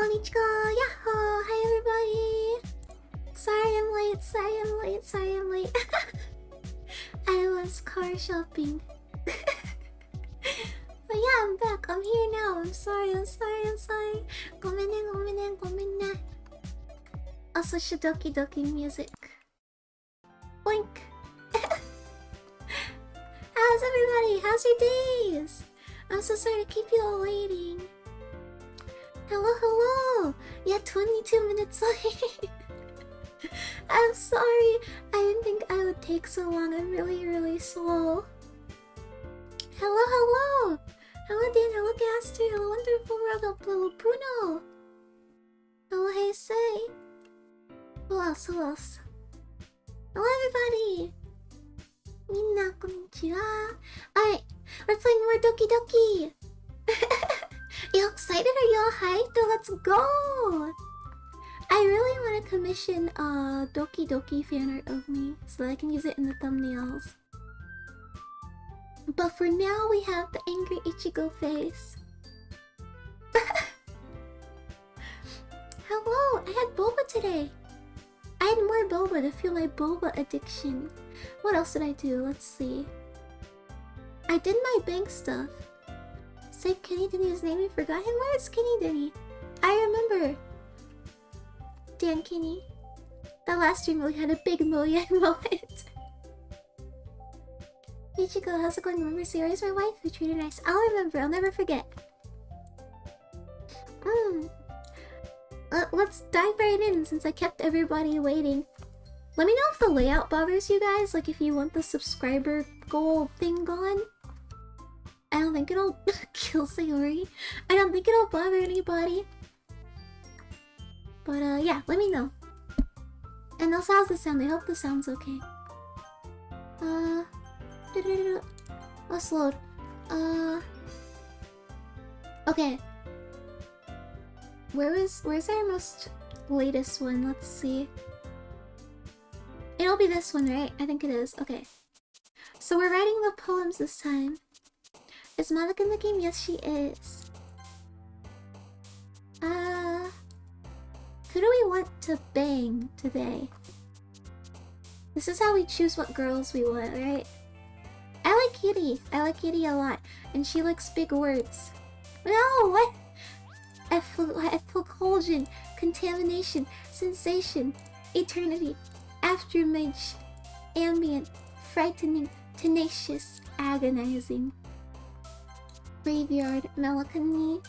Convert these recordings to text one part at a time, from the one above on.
konnichiwa, yahoo, hi everybody. Sorry I'm late. I was car shopping. But yeah, I'm back. I'm here now. I'm sorry. Gomenne. I'll switch to Doki Doki music. Boink. How's everybody? How's your days? I'm so sorry to keep you all waiting. Hello. Yeah, 22 minutes late. I'm sorry. I didn't think I would take so long. I'm really slow. Hello. Hello, Dan. Hello, Gaster. Hello, Wonderful World. Hello, Bruno. Hello, Heisei. Who else? Hello, everybody. Minna, konnichiwa. Alright, we're playing more Doki Doki. You excited? Are you all hyped? Oh, let's go. I really want to commission Doki Doki fan art of me so that I can use it in the thumbnails. But for now, we have the angry Ichigo face. Hello, I had boba today. I had more boba to fuel my boba addiction. What else did I do? Let's see. I did my bank stuff. Say Kenny Denny's name, you forgot him? Where's Kenny Denny? I remember. Dan Kenny. That last stream really had a big Moyan moment. Ichigo, how's it going? Remember Sayori's my wife who treated her nice. I'll remember, I'll never forget. Let's dive right in since I kept everybody waiting. Let me know if the layout bothers you guys, like if you want the subscriber goal thing gone. I don't think it'll kill Sayori. I don't think it'll bother anybody. But yeah, let me know. And also, how's the sound? I hope the sound's okay. Let's load. Okay. Where's our most latest one? Let's see. It'll be this one, right? I think it is. Okay. So we're writing the poems this time. Is Malak in the game? Yes, she is. Who do we want to bang today? This is how we choose what girls we want, right? I like Yuri. I like Yuri a lot. And she likes big words. No, what? Effulgence, contamination, sensation, eternity, afterimage, ambient, frightening, tenacious, agonizing. Graveyard, melancholy,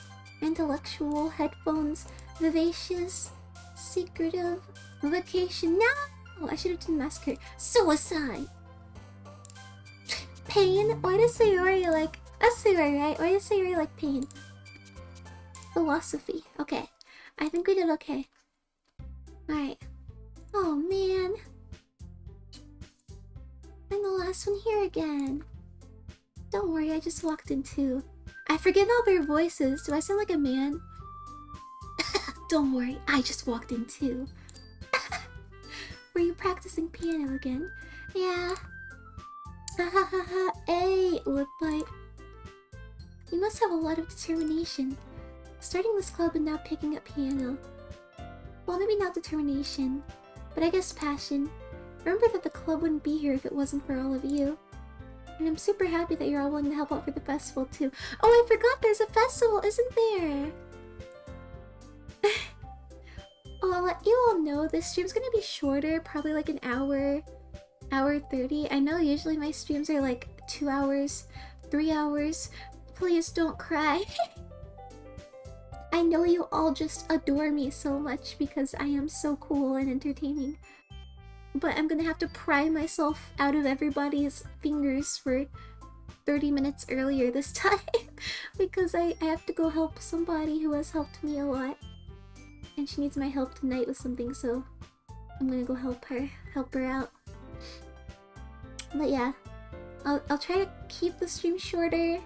intellectual, headphones, vivacious, secretive, vacation. No! I should have done massacre. Suicide! Pain? Why does Sayori like... That's Sayori, right? Why does Sayori like pain? Philosophy. Okay. I think we did okay. Alright. Oh man. I'm the last one here again. Don't worry, I just walked in too. I forget all their voices. Do I sound like a man? Don't worry, I just walked in too. Were you practicing piano again? Yeah. Hey, lip bite. You must have a lot of determination. Starting this club and now picking up piano. Well, maybe not determination, but I guess passion. Remember that the club wouldn't be here if it wasn't for all of you. And I'm super happy that you're all willing to help out for the festival too. Oh, I forgot there's a festival, isn't there? Oh, I'll let you all know this stream's gonna be shorter, probably like an hour 30. I know usually my streams are like 2 hours, 3 hours. Please don't cry. I know you all just adore me so much because I am so cool and entertaining. But I'm gonna have to pry myself out of everybody's fingers for 30 minutes earlier this time. Because I have to go help somebody who has helped me a lot. And she needs my help tonight with something, so I'm gonna go help her out. But yeah, I'll try to keep the stream shorter.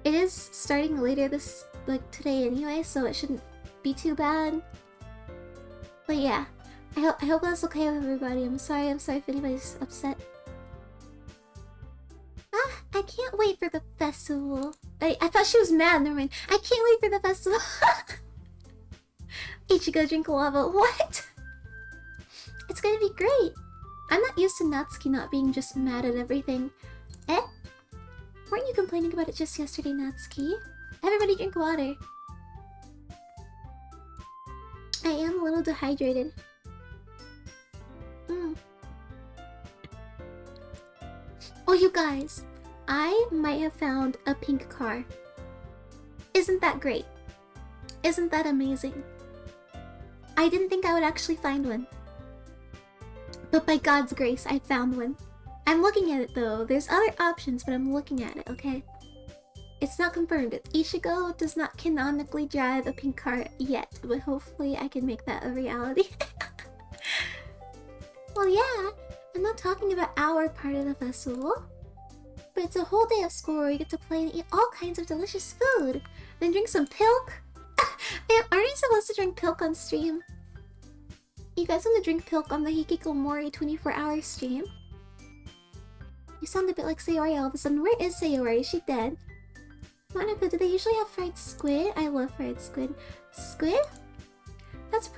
It is starting later today anyway, so it shouldn't be too bad. But yeah, I hope that's okay with everybody. I'm sorry if anybody's upset. I can't wait for the festival. I thought she was mad, never mind. I can't wait for the festival. Ichigo drink lava. What? It's gonna be great. I'm not used to Natsuki not being just mad at everything. Eh? Weren't you complaining about it just yesterday, Natsuki? Everybody drink water. I am a little dehydrated. Oh, you guys. I might have found a pink car. Isn't that great? Isn't that amazing? I didn't think I would actually find one. But by God's grace, I found one. I'm looking at it though. There's other options, but I'm looking at it, okay? It's not confirmed. Ichigo does not canonically drive a pink car yet, but hopefully I can make that a reality. Well, yeah, I'm not talking about our part of the festival. But it's a whole day of school where we get to play and eat all kinds of delicious food. Then drink some pilk. Aren't you supposed to drink pilk on stream? You guys want to drink pilk on the Hikikomori 24-hour stream? You sound a bit like Sayori all of a sudden. Where is Sayori? Is she dead? Monica, do they usually have fried squid? I love fried squid. Squid? That's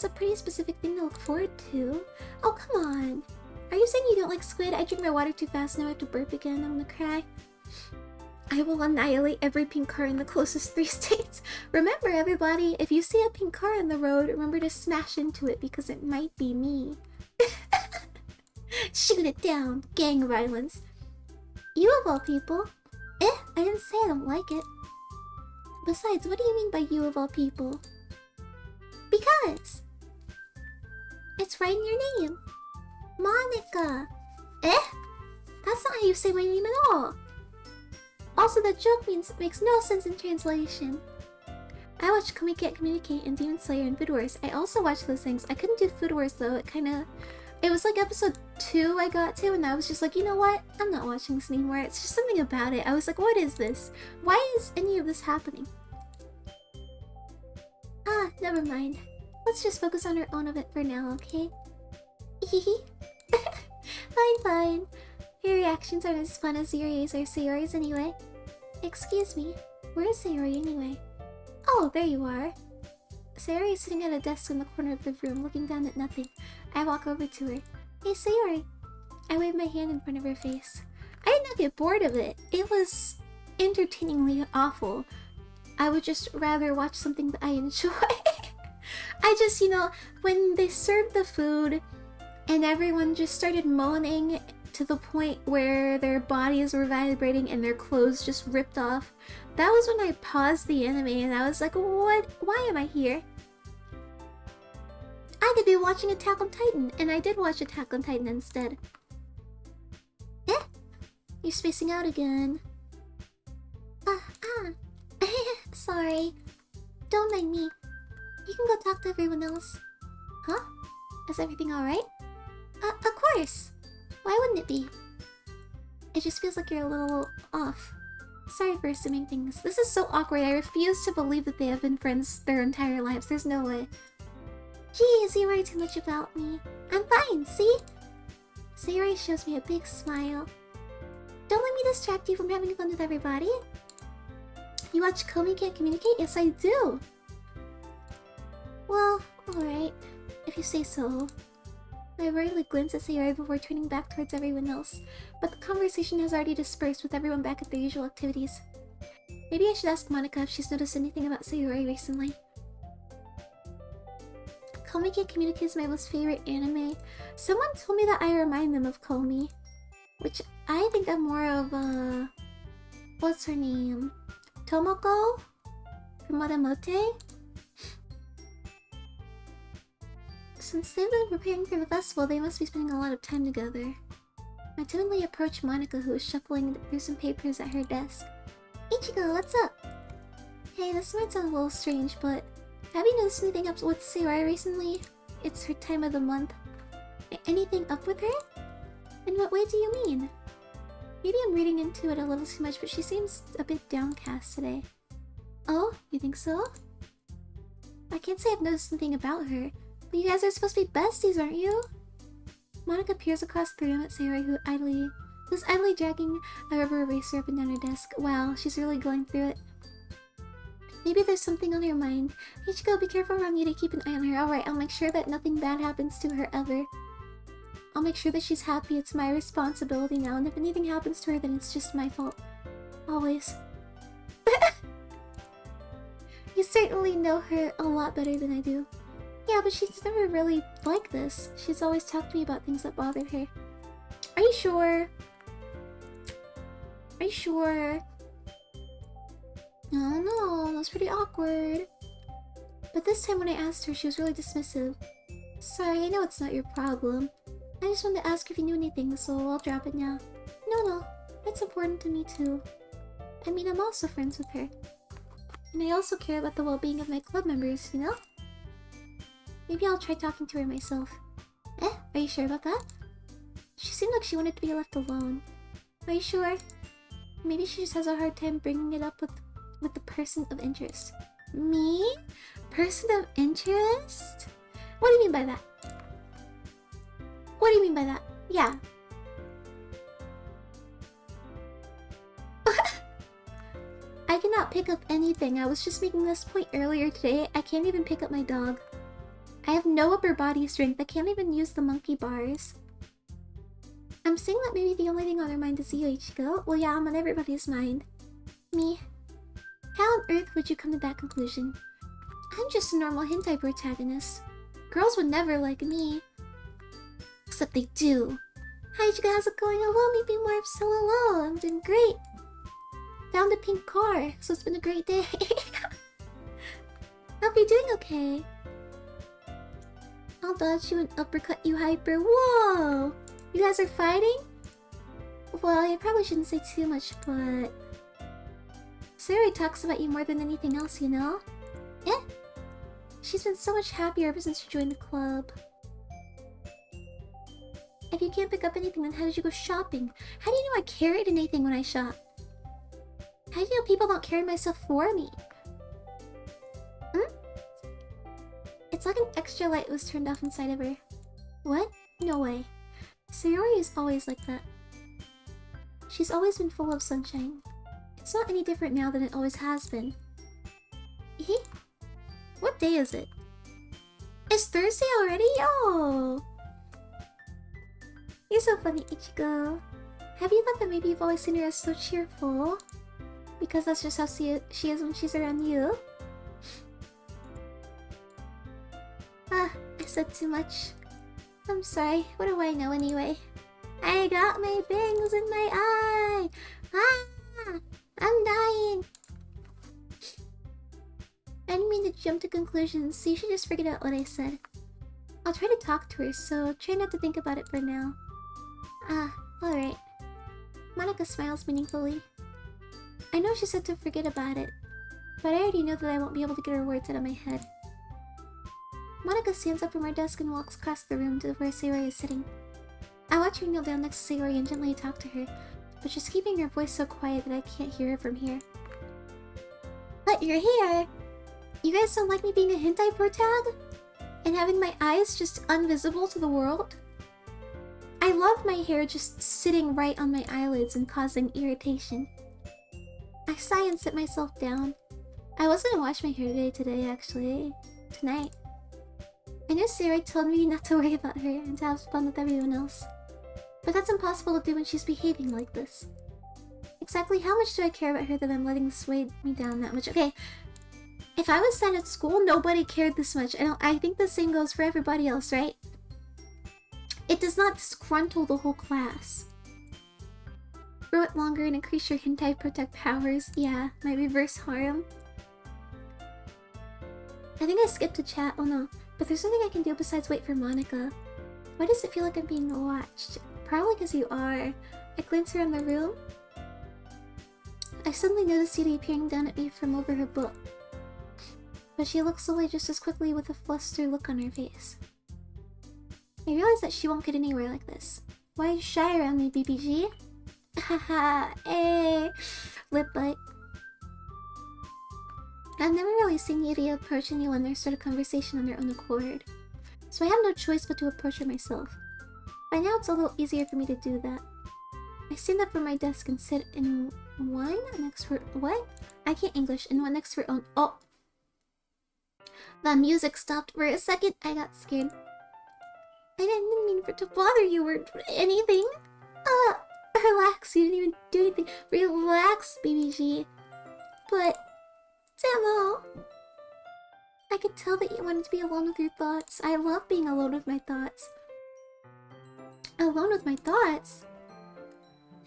a pretty specific thing to look forward to. Oh, come on. Are you saying you don't like squid? I drink my water too fast, now I have to burp again. I'm gonna cry. I will annihilate every pink car in the closest 3 states. Remember, everybody, if you see a pink car on the road, remember to smash into it because it might be me. Shoot it down. Gang violence. You of all people. I didn't say I don't like it. Besides, what do you mean by you of all people? Because it's right in your name. Monica. That's not how you say my name at all. Also, that joke makes no sense in translation. I watched Komi Can't Communicate and Demon Slayer and Food Wars. I also watched those things. I couldn't do Food Wars though. It was like episode 2 I got to, and I was just like, you know what? I'm not watching this anymore. It's just something about it. I was like, what is this? Why is any of this happening? Ah, never mind. Let's just focus on our own of it for now, okay? Fine. Your reactions aren't as fun as Yuri's or Sayori's anyway. Excuse me, where is Sayori anyway? Oh, there you are. Sayori is sitting at a desk in the corner of the room, looking down at nothing. I walk over to her. Hey, Sayori. I wave my hand in front of her face. I did not get bored of it. It was entertainingly awful. I would just rather watch something that I enjoy. I just, when they served the food and everyone just started moaning to the point where their bodies were vibrating and their clothes just ripped off, that was when I paused the anime and I was like, what? Why am I here? I could be watching Attack on Titan, and I did watch Attack on Titan instead. You're spacing out again. Sorry. Don't mind me. You can go talk to everyone else. Huh? Is everything alright? Of course! Why wouldn't it be? It just feels like you're a little off. Sorry for assuming things. This is so awkward. I refuse to believe that they have been friends their entire lives. There's no way. Geez, you worry too much about me. I'm fine, see? Sayori shows me a big smile. Don't let me distract you from having fun with everybody. You watch Komi Can't Communicate? Yes, I do. Well, alright. If you say so. I rarely glance at Sayori before turning back towards everyone else, but the conversation has already dispersed with everyone back at their usual activities. Maybe I should ask Monica if she's noticed anything about Sayori recently. Komi Can't Communicate is my most favorite anime. Someone told me that I remind them of Komi, which I think I'm more of what's her name? Tomoko? From Madamote? Since they've been preparing for the festival, they must be spending a lot of time together. I timidly approach Monica, who is shuffling through some papers at her desk. Ichigo, what's up? Hey, this might sound a little strange, but have you noticed anything up with Sayori recently? It's her time of the month. Anything up with her? In what way do you mean? Maybe I'm reading into it a little too much, but she seems a bit downcast today. Oh, you think so? I can't say I've noticed anything about her, but you guys are supposed to be besties, aren't you? Monica peers across the room at Sayori, who's idly dragging a rubber eraser up and down her desk. Wow, she's really going through it. Maybe there's something on her mind. Ichigo, be careful around Yuri, keep an eye on her. Alright, I'll make sure that nothing bad happens to her ever. I'll make sure that she's happy. It's my responsibility now, and if anything happens to her, then it's just my fault. Always. You certainly know her a lot better than I do. Yeah, but she's never really like this. She's always talked to me about things that bothered her. Are you sure? Are you sure? Oh no, that's pretty awkward. But this time when I asked her, she was really dismissive. Sorry, I know it's not your problem. I just wanted to ask if you knew anything, so I'll drop it now. No, that's important to me too. I mean, I'm also friends with her. And I also care about the well-being of my club members, you know? Maybe I'll try talking to her myself. Are you sure about that? She seemed like she wanted to be left alone. Are you sure? Maybe she just has a hard time bringing it up with the person of interest. Me? Person of interest? What do you mean by that? What do you mean by that? Yeah. I cannot pick up anything. I was just making this point earlier today. I can't even pick up my dog. I have no upper body strength. I can't even use the monkey bars. I'm saying that maybe the only thing on her mind is you, Ichigo. Well, yeah, I'm on everybody's mind. Me. How on earth would you come to that conclusion? I'm just a normal hentai protagonist. Girls would never like me. Except they do. Hi Ichigo, how's it going? Hello, me being more so hello. I'm doing great. Found a pink car, so it's been a great day. Hope you're doing okay. I'll dodge you and uppercut you, Hyper. Whoa! You guys are fighting? Well, I probably shouldn't say too much, but... Sayori talks about you more than anything else, you know? Yeah? She's been so much happier ever since she joined the club. If you can't pick up anything, then how did you go shopping? How do you know I carried anything when I shop? How do you know people don't carry my stuff for me? It's like an extra light was turned off inside of her. What? No way. Sayori is always like that. She's always been full of sunshine. It's not any different now than it always has been. What day is it? It's Thursday already? Yo! You're so funny, Ichigo. Have you thought that maybe you've always seen her as so cheerful? Because that's just how she is when she's around you? I said too much. I'm sorry, what do I know anyway? I got my bangs in my eye! I'm dying! I didn't mean to jump to conclusions, so you should just forget out what I said. I'll try to talk to her, so try not to think about it for now. Alright. Monica smiles meaningfully. I know she said to forget about it, but I already know that I won't be able to get her words out of my head. Monica stands up from her desk and walks across the room to where Sayori is sitting. I watch her kneel down next to Sayori and gently talk to her, but she's keeping her voice so quiet that I can't hear her from here. But you're here! You guys don't like me being a hentai protag? And having my eyes just invisible to the world? I love my hair just sitting right on my eyelids and causing irritation. I sigh and sit myself down. I was gonna wash my hair today actually. Tonight. I know Sayori told me not to worry about her and to have fun with everyone else. But that's impossible to do when she's behaving like this. Exactly how much do I care about her that I'm letting this weigh me down that much? Okay, if I was sad at school, nobody cared this much. I think the same goes for everybody else, right? It does not disgruntle the whole class. Grow it longer and increase your hentai protect powers. Yeah, my reverse harem. I think I skipped a chat. Oh no. But there's something I can do besides wait for Monica. Why does it feel like I'm being watched? Probably because you are. I glance around the room. I suddenly notice Yuri peering down at me from over her book. But she looks away just as quickly with a flustered look on her face. I realize that she won't get anywhere like this. Why are you shy around me, BBG? Haha, hey! Lip bite. I've never really seen Yuri approach anyone or start a conversation on their own accord, so I have no choice but to approach her myself. By now it's a little easier for me to do that. I stand up from my desk and sit in one next word. What? I can't English. And one next word. Oh. The music stopped for a second. I got scared. I didn't mean for it to bother you or anything. Relax. You didn't even do anything. Relax, baby G. But, Demo, I could tell that you wanted to be alone with your thoughts. I love being alone with my thoughts. Alone with my thoughts?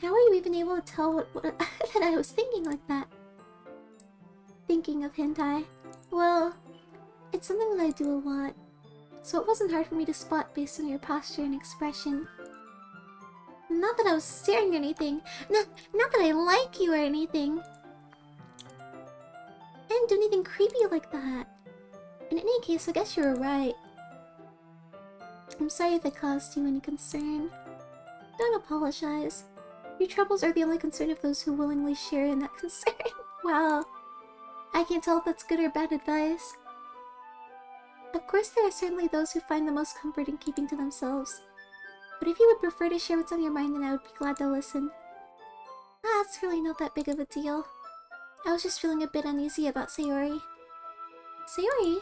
How are you even able to tell what that I was thinking like that? Thinking of hentai? Well, it's something that I do a lot, so it wasn't hard for me to spot based on your posture and expression. Not that I was staring or anything. Not that I like you or anything. I didn't do anything creepy like that. In any case, I guess you were right. I'm sorry if it caused you any concern. Don't apologize. Your troubles are the only concern of those who willingly share in that concern. Wow. I can't tell if that's good or bad advice. Of course, there are certainly those who find the most comfort in keeping to themselves. But if you would prefer to share what's on your mind, then I would be glad to listen. It's really not that big of a deal. I was just feeling a bit uneasy about Sayori. Sayori?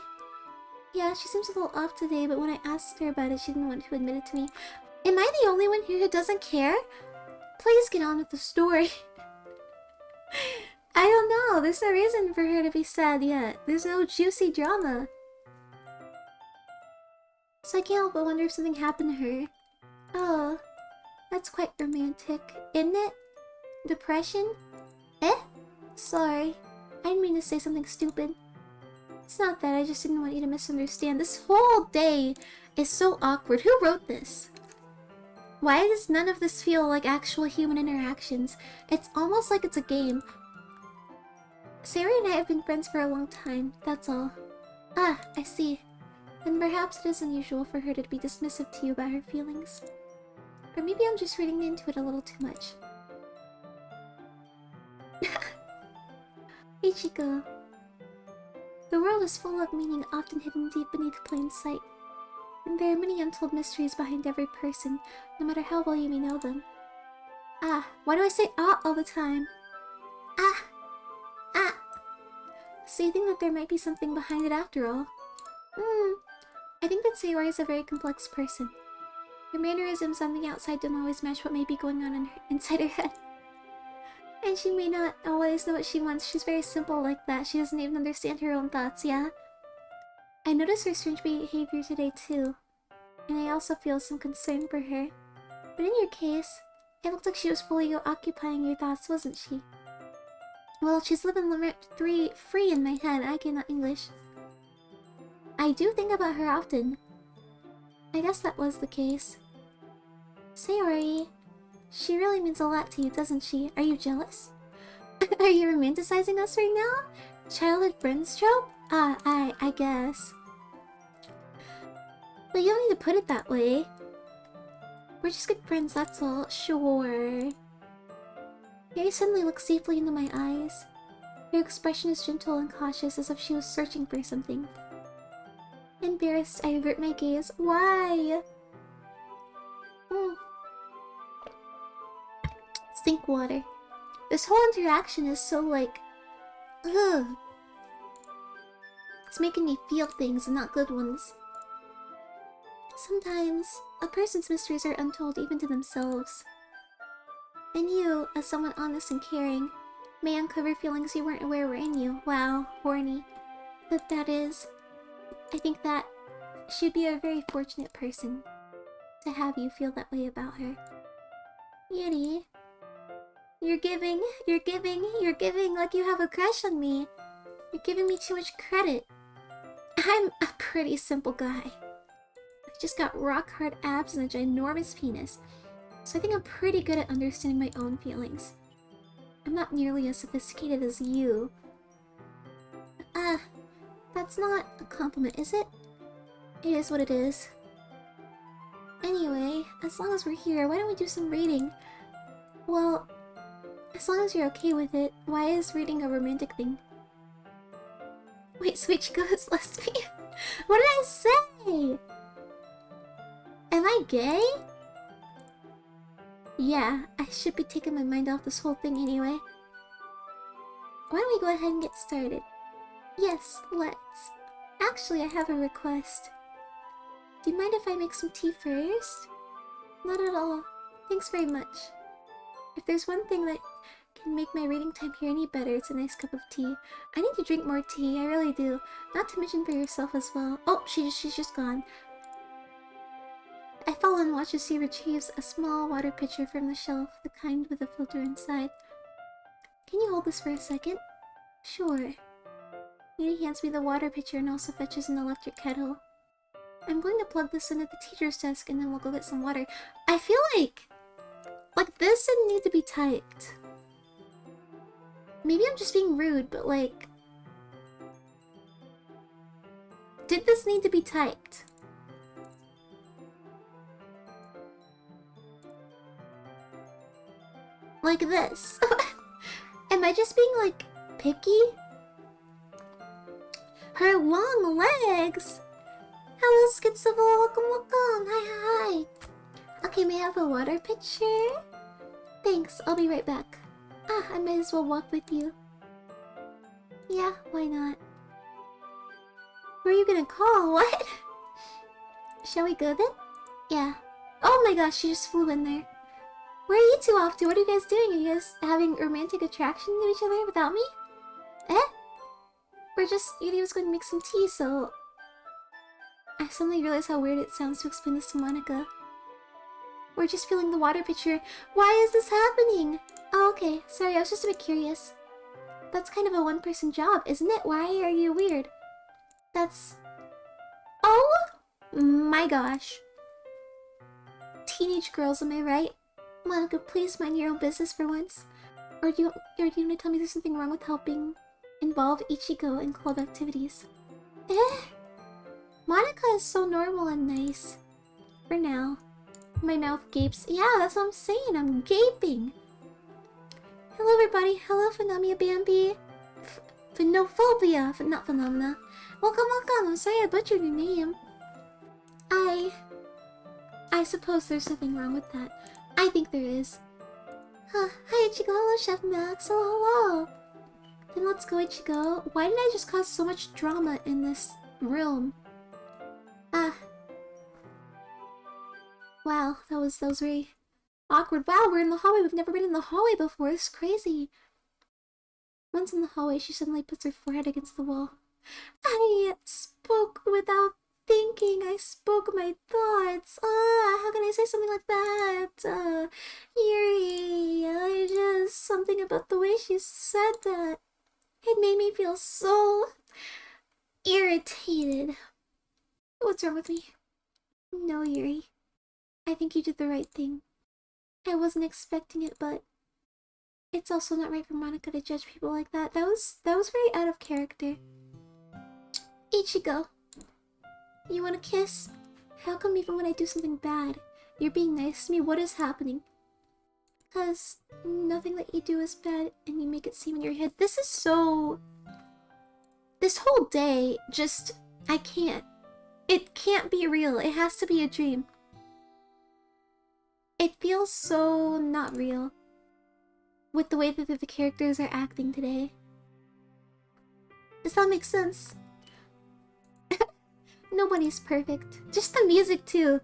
Yeah, she seems a little off today, but when I asked her about it, she didn't want to admit it to me. Am I the only one here who doesn't care? Please get on with the story. I don't know. There's no reason for her to be sad yet. There's no juicy drama. So I can't help but wonder if something happened to her. Oh, that's quite romantic, isn't it? Depression? Sorry. I didn't mean to say something stupid. It's not that, I just didn't want you to misunderstand. This whole day is so awkward. Who wrote this? Why does none of this feel like actual human interactions? It's almost like it's a game. Sayori and I have been friends for a long time, that's all. I see. Then perhaps it is unusual for her to be dismissive to you about her feelings. Or maybe I'm just reading into it a little too much. Ichigo. The world is full of meaning often hidden deep beneath plain sight. And there are many untold mysteries behind every person, no matter how well you may know them. Why do I say all the time? So you think that there might be something behind it after all? I think that Sayori is a very complex person. Her mannerisms on the outside don't always match what may be going on inside her head. And she may not always know what she wants. She's very simple like that. She doesn't even understand her own thoughts, yeah? I noticed her strange behavior today too. And I also feel some concern for her. But in your case, it looked like she was fully occupying your thoughts, wasn't she? Well, she's living free in my head. I cannot English. I do think about her often. I guess that was the case. Sayori, she really means a lot to you, doesn't she? Are you jealous? Are you romanticizing us right now? Childhood friends trope? I guess. But you don't need to put it that way. We're just good friends, that's all. Sure. Yuri suddenly looks deeply into my eyes. Her expression is gentle and cautious, as if she was searching for something. Embarrassed, I avert my gaze. Why? Stink water. This whole interaction is so like... ugh. It's making me feel things and not good ones. Sometimes, a person's mysteries are untold even to themselves. And you, as someone honest and caring, may uncover feelings you weren't aware were in you. Wow, horny. But that is... I think that she'd be a very fortunate person to have you feel that way about her. Yuri, you're giving like you have a crush on me. You're giving me too much credit. I'm a pretty simple guy. I just got rock hard abs and a ginormous penis. So I think I'm pretty good at understanding my own feelings. I'm not nearly as sophisticated as you. That's not a compliment, is it? It is what it is. Anyway, as long as we're here, why don't we do some reading? Well, as long as you're okay with it, why is reading a romantic thing? Wait, so Ichigo is lesbian? What did I say? Am I gay? Yeah, I should be taking my mind off this whole thing anyway. why don't we go ahead and get started? Yes, let's. Actually, I have a request. Do you mind if I make some tea first? Not at all. Thanks very much. If there's one thing that can make my reading time here any better, it's a nice cup of tea. I need to drink more tea, I really do. Not to mention for yourself as well. Oh, she's just gone. I follow and watch as she retrieves a small water pitcher from the shelf, the kind with a filter inside. Can you hold this for a second? Sure. Yuri hands me the water pitcher and also fetches an electric kettle. I'm going to plug this in at the teacher's desk and then we'll go get some water. I feel like this didn't need to be typed. Maybe I'm just being rude, but like... did this need to be typed? Like this. Am I just being like picky? Her long legs! Hello, Schizoval, welcome, welcome! Hi. Okay, may I have a water pitcher? Thanks, I'll be right back. I might as well walk with you. Yeah, why not? Who are you gonna call? What? Shall we go then? Yeah. Oh my gosh, she just flew in there. Where are you two off to? What are you guys doing? Are you guys having romantic attraction to each other without me? We're just... Yuri was going to make some tea, so... I suddenly realized how weird it sounds to explain this to Monica. We're just filling the water pitcher. Why is this happening? Oh, okay. Sorry, I was just a bit curious. That's kind of a one-person job, isn't it? Why are you weird? That's... Oh my gosh. Teenage girls, am I right? Monica, please mind your own business for once. Or do you want to tell me there's something wrong with helping involve Ichigo in club activities? Monica is so normal and nice. For now. My mouth gapes. Yeah, that's what I'm saying. I'm gaping. Hello, everybody. Hello, Phenomia Bambi. Phenophobia. Not Phenomena. Welcome, welcome. I'm sorry I butchered your name. I suppose there's nothing wrong with that. I think there is. Hi, Ichigo. Hello, Chef Max. Hello. Then let's go, Ichigo. Why did I just cause so much drama in this room? Wow, that was very awkward. Wow, we're in the hallway. We've never been in the hallway before. It's crazy. Once in the hallway, she suddenly puts her forehead against the wall. I spoke without thinking. I spoke my thoughts. How can I say something like that? Yuri, something about the way she said that. It made me feel so irritated. What's wrong with me? No, Yuri. I think you did the right thing. I wasn't expecting it, but it's also not right for Monica to judge people like that. That was very out of character. Ichigo, you want a kiss? How come even when I do something bad, you're being nice to me? What is happening? Because nothing that you do is bad and you make it seem in your head. This is so... This whole day, just... I can't. It can't be real. It has to be a dream. It feels so not real with the way that the characters are acting today. Does that make sense? Nobody's perfect. Just the music too.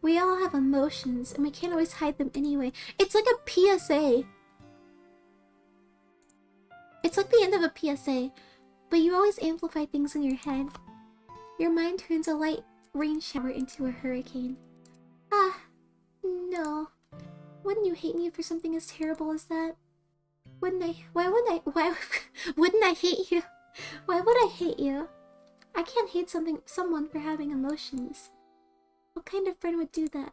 We all have emotions and we can't always hide them anyway. It's like a PSA. It's like the end of a PSA, but you always amplify things in your head. Your mind turns a light rain shower into a hurricane. No. Wouldn't you hate me for something as terrible as that? Wouldn't I? Why wouldn't I hate you? Why would I hate you? I can't hate someone for having emotions. What kind of friend would do that?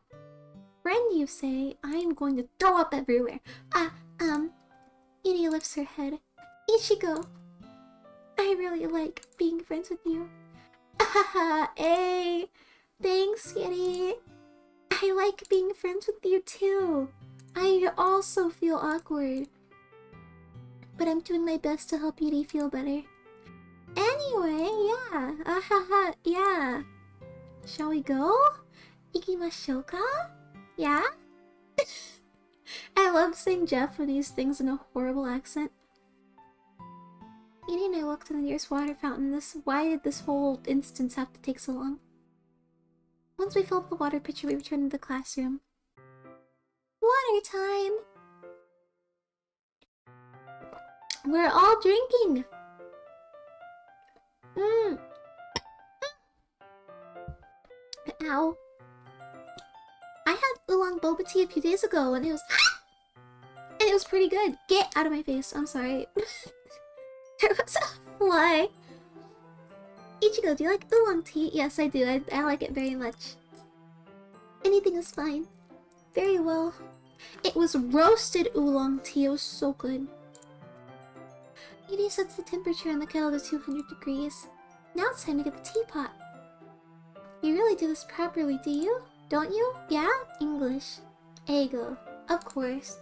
Friend, you say? I am going to throw up everywhere. Yuri lifts her head. Ichigo, I really like being friends with you. Hey, thanks, Yuri. I like being friends with you too. I also feel awkward. But I'm doing my best to help Yuri feel better. Anyway, yeah. Yeah. Shall we go? Ikimashou ka? Yeah? I love saying Japanese things in a horrible accent. Yuri and I walked to the nearest water fountain. Why did this whole instance have to take so long? Once we filled the water pitcher, we returned to the classroom. Water time! We're all drinking! Ow. I had oolong boba tea a few days ago and it was pretty good. Get out of my face. I'm sorry. There was a fly. Ichigo, do you like oolong tea? Yes, I do. I like it very much. Anything is fine. Very well. It was roasted oolong tea. It was so good. Yuri sets the temperature on the kettle to 200 degrees. Now it's time to get the teapot. You really do this properly, do you? Don't you? Yeah? English. Ego. Of course.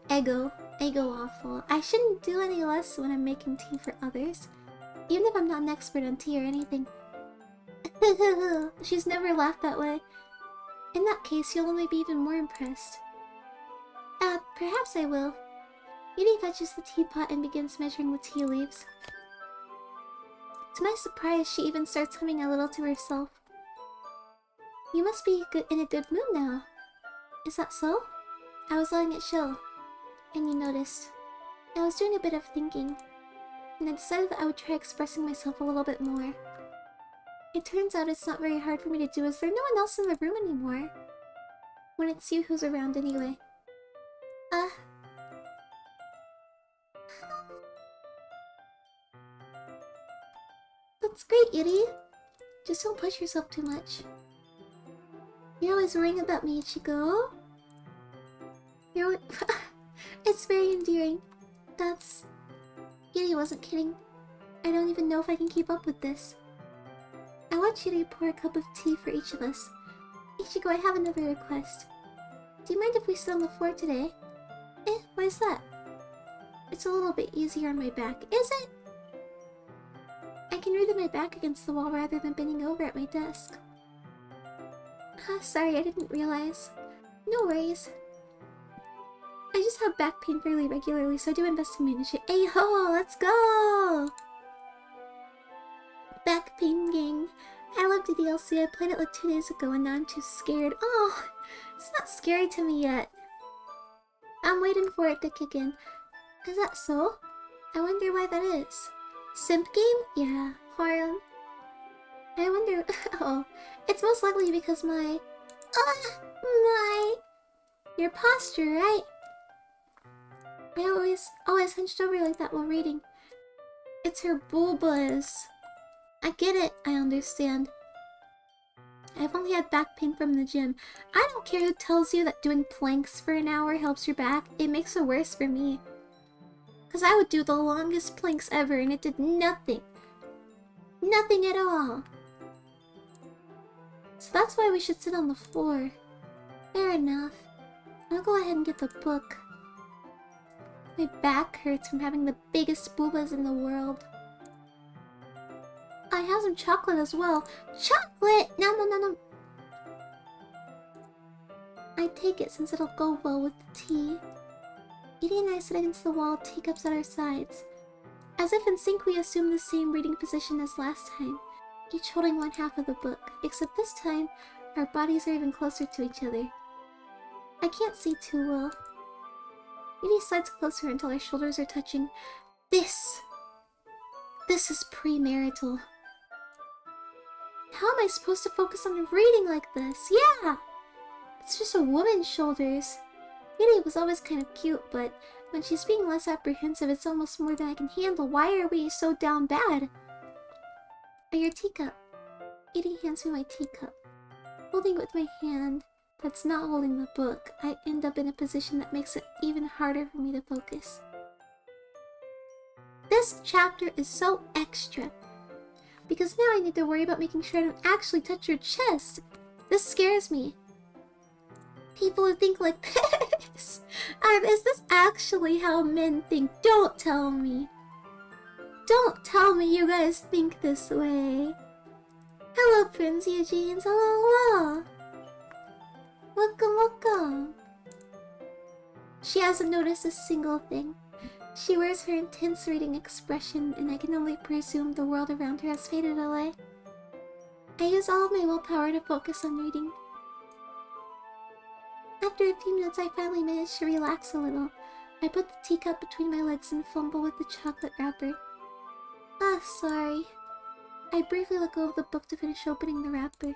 Ego. Ego awful. I shouldn't do any less when I'm making tea for others. Even if I'm not an expert on tea or anything. She's never laughed that way. In that case, you'll only be even more impressed. Perhaps I will. Yuri fetches the teapot and begins measuring the tea leaves. To my surprise, she even starts humming a little to herself. You must be in a good mood now. Is that so? I was letting it show. And you noticed. I was doing a bit of thinking. And I decided that I would try expressing myself a little bit more. It turns out it's not very hard for me to do as there's no one else in the room anymore. When it's you who's around anyway. That's great, Yuri. Just don't push yourself too much. You're always worrying about me, Ichigo. It's very endearing. Yuri wasn't kidding. I don't even know if I can keep up with this. I want you to pour a cup of tea for each of us. Ichigo, I have another request. Do you mind if we sit on the floor today? Why is that? It's a little bit easier on my back. Is it? I can read with my back against the wall rather than bending over at my desk. Sorry, I didn't realize. No worries. I just have back pain fairly regularly, so I do my best to manage it. Hey ho, let's go! Back pain gang. I love the DLC. I played it like 2 days ago and now I'm too scared. Oh, it's not scary to me yet. I'm waiting for it to kick in. Is that so? I wonder why that is. Simp game? Yeah. Harem. I wonder... Oh, it's most likely because my... Your posture, right? I always hunched over like that while reading. It's her bulbas. I get it, I understand. I've only had back pain from the gym. I don't care who tells you that doing planks for an hour helps your back. It makes it worse for me. Because I would do the longest planks ever and it did nothing. Nothing at all. So that's why we should sit on the floor. Fair enough. I'll go ahead and get the book. My back hurts from having the biggest boobas in the world. I have some chocolate as well. Chocolate! No, no, no, no. I take it since it'll go well with the tea. Yuri and I sit against the wall, teacups at our sides. As if in sync, we assume the same reading position as last time, each holding one half of the book, except this time, our bodies are even closer to each other. I can't see too well. Yuri slides closer until our shoulders are touching. This is premarital. How am I supposed to focus on reading like this? Yeah! It's just a woman's shoulders. Yuri was always kind of cute, but when she's being less apprehensive, it's almost more than I can handle. Why are we so down bad? Your teacup. Yuri hands me my teacup. Holding it with my hand that's not holding the book, I end up in a position that makes it even harder for me to focus. This chapter is so extra. Because now I need to worry about making sure I don't actually touch your chest. This scares me. People who think like this. Is this actually how men think? Don't tell me. Don't tell me you guys think this way. Hello, Prince Eugenes. Hello, hello. Welcome, welcome. She hasn't noticed a single thing. She wears her intense reading expression, and I can only presume the world around her has faded away. I use all of my willpower to focus on reading. After a few minutes, I finally managed to relax a little. I put the teacup between my legs and fumble with the chocolate wrapper. Ah, sorry. I briefly let go of the book to finish opening the wrapper.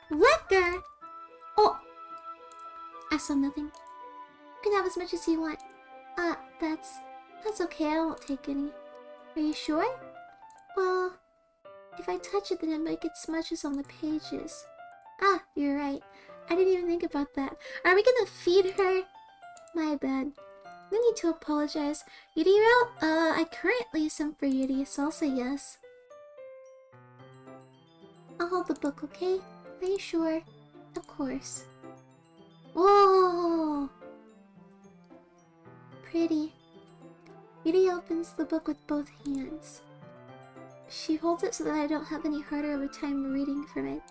Liquor! Oh! I saw nothing. You can have as much as you want. That's okay, I won't take any. Are you sure? Well, if I touch it then it might get smudges on the pages. Ah, you're right. I didn't even think about that. Are we gonna feed her? My bad. No need to apologize. Yuri route? I currently use some for Yuri, so I'll say yes. I'll hold the book, okay? Are you sure? Of course. Whoa! Pretty. Yuri opens the book with both hands. She holds it so that I don't have any harder of a time reading from it.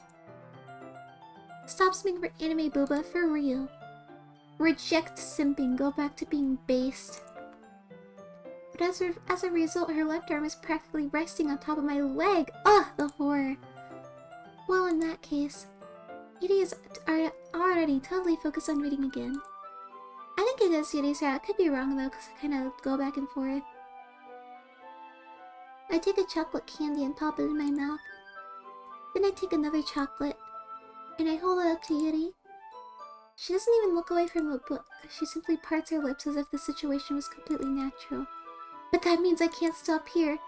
Stop simping for anime booba, for real. Reject simping, go back to being based. But as a result, her left arm is practically resting on top of my leg. Ugh, the horror. Well, in that case, Yuri is already totally focused on reading again. I think it is Yuri's route. I could be wrong though, because I kind of go back and forth. I take a chocolate candy and pop it in my mouth. Then I take another chocolate, and I hold it up to Yuri. She doesn't even look away from the book. She simply parts her lips as if the situation was completely natural. But that means I can't stop here.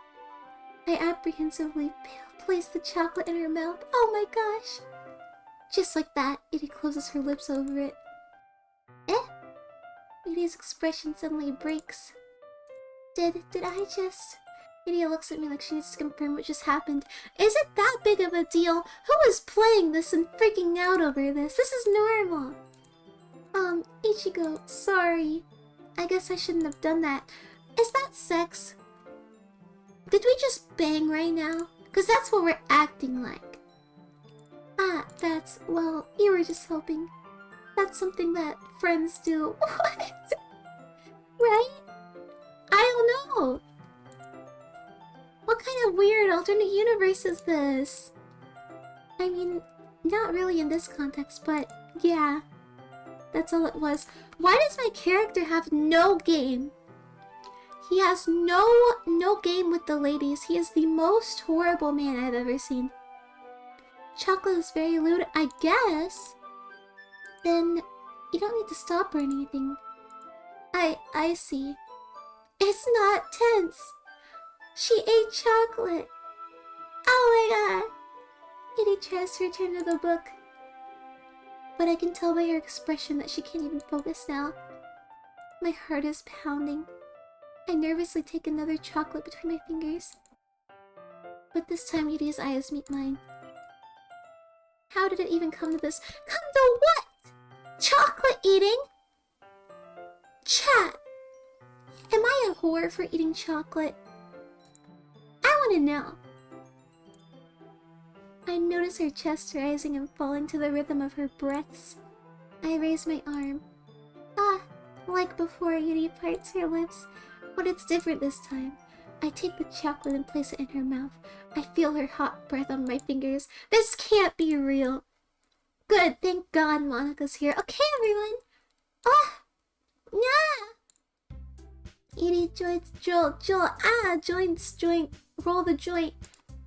I apprehensively place the chocolate in her mouth. Oh my gosh! Just like that, Yuri closes her lips over it. Eh? Yuri's expression suddenly breaks. Did I just... Yuri looks at me like she needs to confirm what just happened. Is it that big of a deal? Who is playing this and freaking out over this? This is normal. Ichigo, sorry. I guess I shouldn't have done that. Is that sex? Did we just bang right now? Because that's what we're acting like. Ah, well, you were just helping. That's something that friends do. What? Right? I don't know. What kind of weird alternate universe is this? I mean, not really in this context, but yeah. That's all it was. Why does my character have no game? He has no game with the ladies. He is the most horrible man I've ever seen. Chocolate is very lewd, I guess. Then you don't need to stop or anything. I see. It's not tense. She ate chocolate. Oh my god. Yuri tries to return to the book. But I can tell by her expression that she can't even focus now. My heart is pounding. I nervously take another chocolate between my fingers. But this time Yuri's eyes meet mine. How did it even come to this? Come to what? Chocolate eating? Chat. Am I a whore for eating chocolate? I want to know. I notice her chest rising and falling to the rhythm of her breaths. I raise my arm. Ah, like before, Yuri parts her lips, but it's different this time. I take the chocolate and place it in her mouth. I feel her hot breath on my fingers. This can't be real. Good, thank God Monika's here. Okay, everyone. Ah, yeah. Yuri joints, jolt, joints, joint, roll the joint.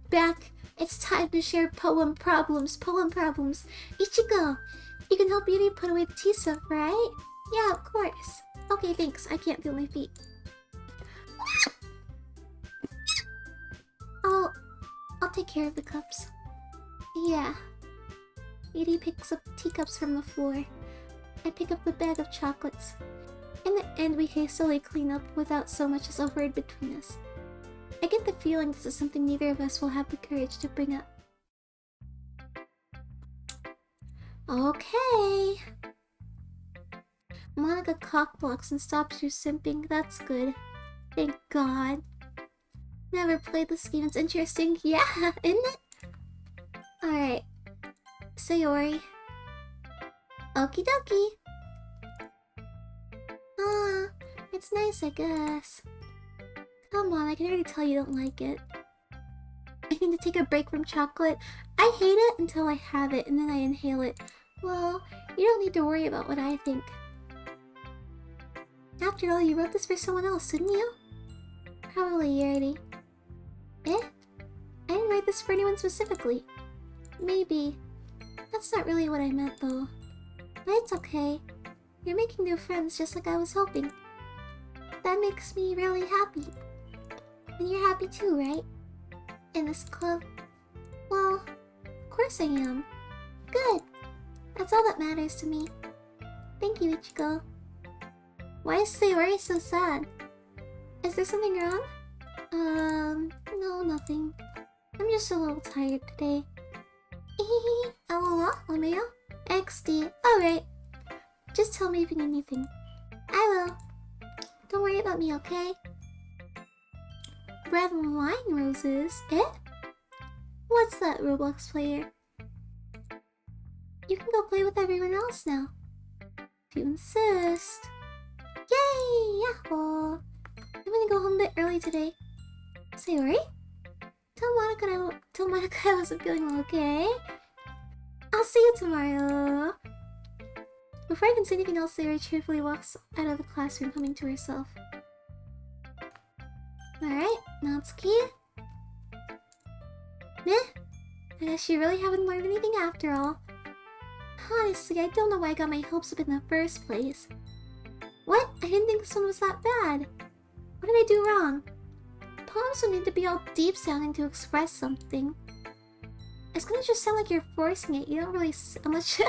Back. It's time to share poem problems. Ichigo, you can help Yuri put away the tea stuff, right? Yeah, of course. Okay, thanks. I can't feel my feet. I'll take care of the cups. Yeah. Yuri picks up teacups from the floor. I pick up the bag of chocolates. In the end, we hastily clean up without so much as a word between us. I get the feeling this is something neither of us will have the courage to bring up. Okay. Monika cockblocks and stops your simping. That's good. Thank God. Never played this game. It's interesting. Yeah, isn't it? Alright. Sayori. Okie dokie. Ah, it's it's nice, I guess. Come on, I can already tell you don't like it. I need to take a break from chocolate. I hate it until I have it, and then I inhale it. Well, you don't need to worry about what I think. After all, you wrote this for someone else, didn't you? Probably, Yuri. Eh? I didn't write this for anyone specifically. Maybe. That's not really what I meant, though. But it's okay. You're making new friends just like I was hoping. That makes me really happy. And you're happy too, right? In this club? Well, of course I am. Good. That's all that matters to me. Thank you, Ichigo. Why is Sayori so sad? Is there something wrong? No, nothing. I'm just a little tired today. LOL, Omeo? XD. Alright. Just tell me if you need anything. I will. Don't worry about me, okay? Red wine roses? Eh? What's that, Roblox player? You can go play with everyone else now. If you insist. Yay! Yahoo! I'm gonna go home a bit early today. Sayori? Tell Monica I wasn't feeling well, okay? I'll see you tomorrow. Before I can say anything else, Sayori cheerfully walks out of the classroom, humming to herself. Alright, Natsuki. Meh. I guess you really haven't learned anything after all. Honestly, I don't know why I got my hopes up in the first place. What? I didn't think this one was that bad. What did I do wrong? Poems don't need to be all deep sounding to express something. It's gonna just sound like you're forcing it. You don't really unless you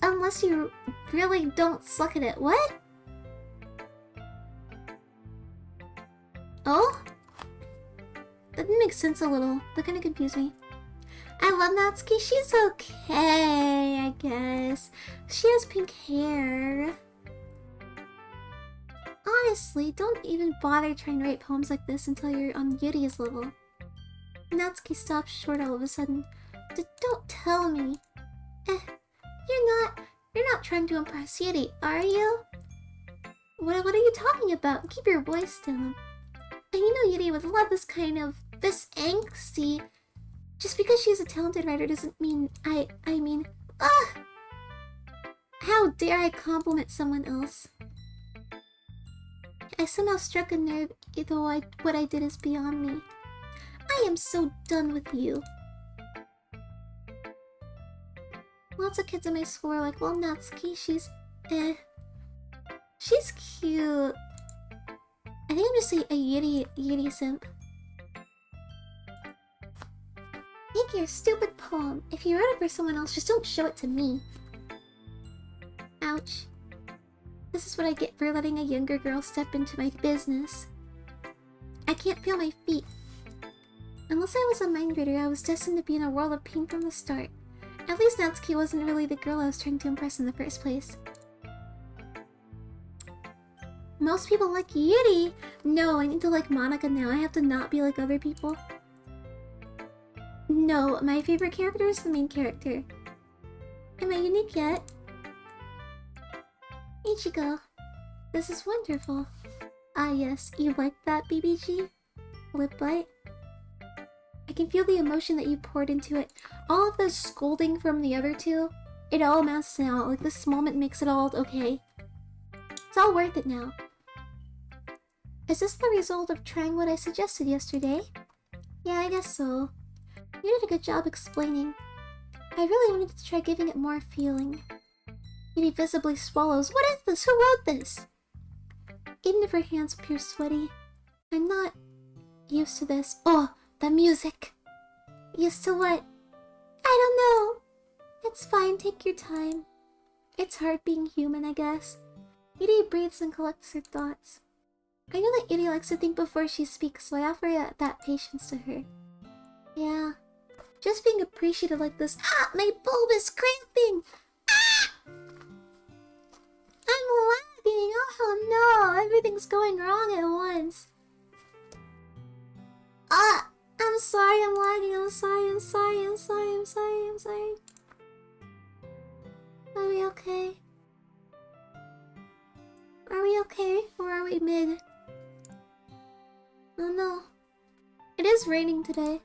unless you really don't suck at it. What? Oh? That didn't make sense a little. That kind of confused me. I love Natsuki. She's okay, I guess. She has pink hair. Honestly, don't even bother trying to write poems like this until you're on Yuri's level. Natsuki stops short all of a sudden. Don't tell me. You're not trying to impress Yuri, are you? What are you talking about? Keep your voice down. And you know Yuri would love this angsty. Just because she's a talented writer doesn't mean I mean, how dare I compliment someone else? I somehow struck a nerve, though what I did is beyond me. I am so done with you. Lots of kids in my school are like, well, Natsuki, she's She's cute. I think I'm just a Yuri simp. Make your stupid poem. If you wrote it for someone else, just don't show it to me. Ouch. This is what I get for letting a younger girl step into my business. I can't feel my feet. Unless I was a mind reader, I was destined to be in a world of pain from the start. At least Natsuki wasn't really the girl I was trying to impress in the first place. Most people like Yuri! No, I need to like Monica now. I have to not be like other people. No, my favorite character is the main character. Am I unique yet? Ichigo. This is wonderful. Ah yes, you like that, BBG? Lip bite? I can feel the emotion that you poured into it. All of the scolding from the other two, it all amounts to now. Like, this moment makes it all okay. It's all worth it now. Is this the result of trying what I suggested yesterday? Yeah, I guess so. You did a good job explaining. I really wanted to try giving it more feeling. Yuri visibly swallows. What is this? Who wrote this? Even if her hands appear sweaty. I'm not used to this. Oh, the music. Used to what? I don't know. It's fine, take your time. It's hard being human, I guess. Yuri breathes and collects her thoughts. I know that Yuri likes to think before she speaks, so I offer that patience to her. Yeah. Just being appreciative like this. Ah! My bulb is cramping! Ah! I'm lagging! Oh no! Everything's going wrong at once. Ah! I'm sorry, I'm lagging. I'm sorry. Are we okay? Are we okay? Or are we mid? Oh no. It is raining today.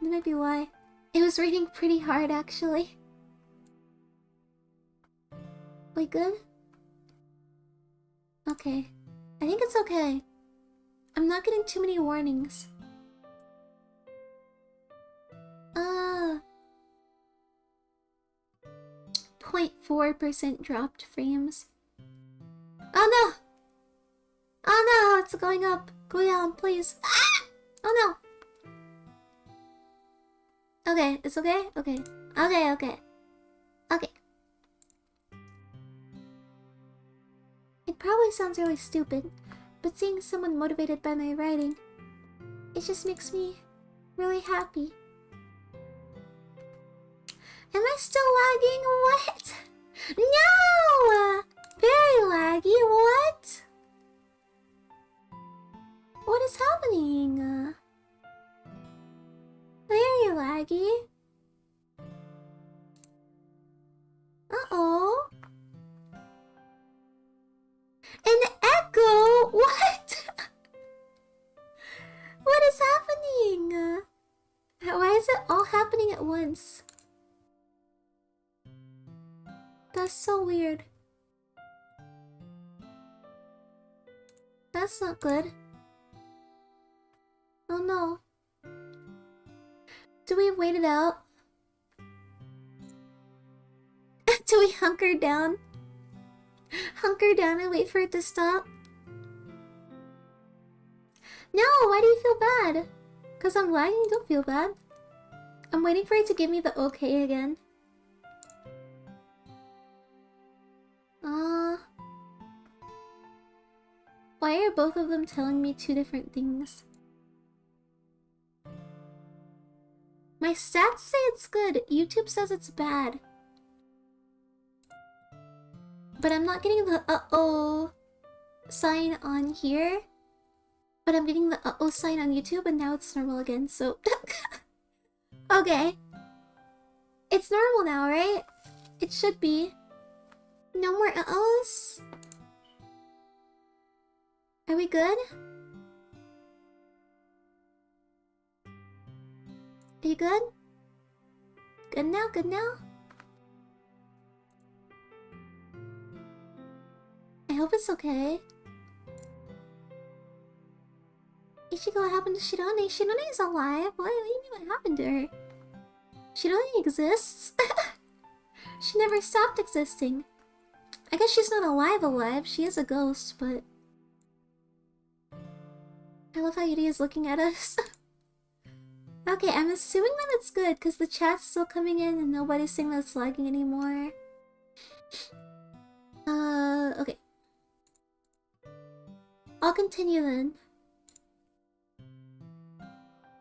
That might be why. It was raining pretty hard actually. We good? Okay. I think it's okay. I'm not getting too many warnings. 0.4% dropped frames. Oh no! Oh no! It's going up. Go down, please. Ah! Oh no! Okay, it's okay? Okay. Okay, okay. Okay. It probably sounds really stupid, but seeing someone motivated by my writing, it just makes me really happy. Am I still lagging? What? No! Very laggy, what? What is happening? Very laggy. Uh-oh. An echo? What? What is happening? Why is it all happening at once? That's so weird. That's not good. Oh no. Do we wait it out? Do we hunker down? Hunker down and wait for it to stop? No, why do you feel bad? Cause I'm lagging? Don't feel bad. I'm waiting for it to give me the okay again. Why are both of them telling me two different things? My stats say it's good. YouTube says it's bad. But I'm not getting the uh-oh sign on here. But I'm getting the uh-oh sign on YouTube and now it's normal again, so... Okay. It's normal now, right? It should be. No more uh-ohs? Are we good? Are you good? Good now, good now? I hope it's okay. Ichigo, what happened to Shirone? Shirone is alive? What do you mean what happened to her? Shirone exists? She never stopped existing. I guess she's not alive. She is a ghost, but... I love how Yuri is looking at us. Okay, I'm assuming that it's good, because the chat's still coming in and nobody's saying that it's lagging anymore. Okay. I'll continue then.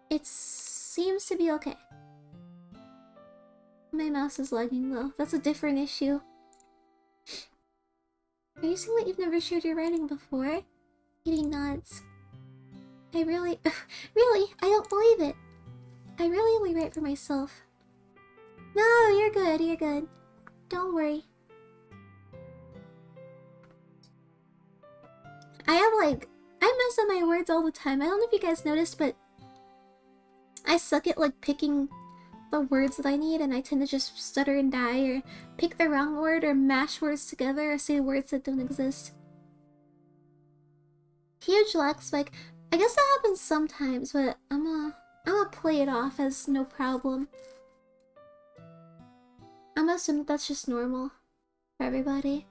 It seems to be okay. My mouse is lagging though. That's a different issue. Are you saying that you've never shared your writing before? Eating nuts. I really... really? I don't believe it. I really only write for myself. No, you're good, you're good. Don't worry. I have like... I mess up my words all the time. I don't know if you guys noticed, but... I suck at like picking the words that I need and I tend to just stutter and die or pick the wrong word or mash words together or say words that don't exist. Huge lag spike. I guess that happens sometimes, but I'm gonna play it off as no problem. I'm gonna assume that's just normal for everybody.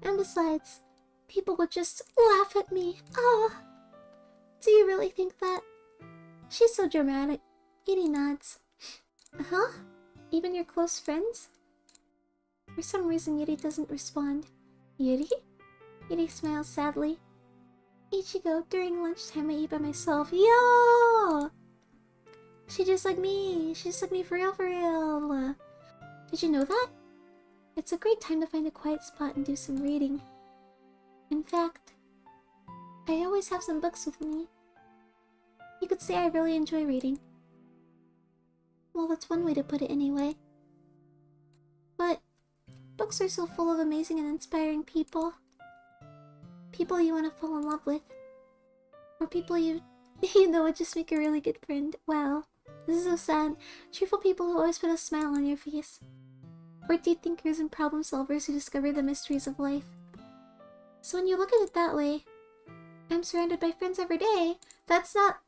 And besides, people would just laugh at me. Oh, do you really think that? She's so dramatic. Yuri nods. Huh? Even your close friends? For some reason, Yuri doesn't respond. Yuri? Yuri smiles sadly. Ichigo, during lunchtime I eat by myself. Yo! She's just like me. She's just like me for real. Did you know that? It's a great time to find a quiet spot and do some reading. In fact, I always have some books with me. You could say I really enjoy reading. Well, that's one way to put it anyway. But Books are so full of amazing and inspiring people. People you want to fall in love with. Or people you know would just make a really good friend. Wow. This is so sad. Cheerful people who always put a smile on your face. Or deep thinkers and problem solvers who discover the mysteries of life. So when you look at it that way, I'm surrounded by friends every day. That's not...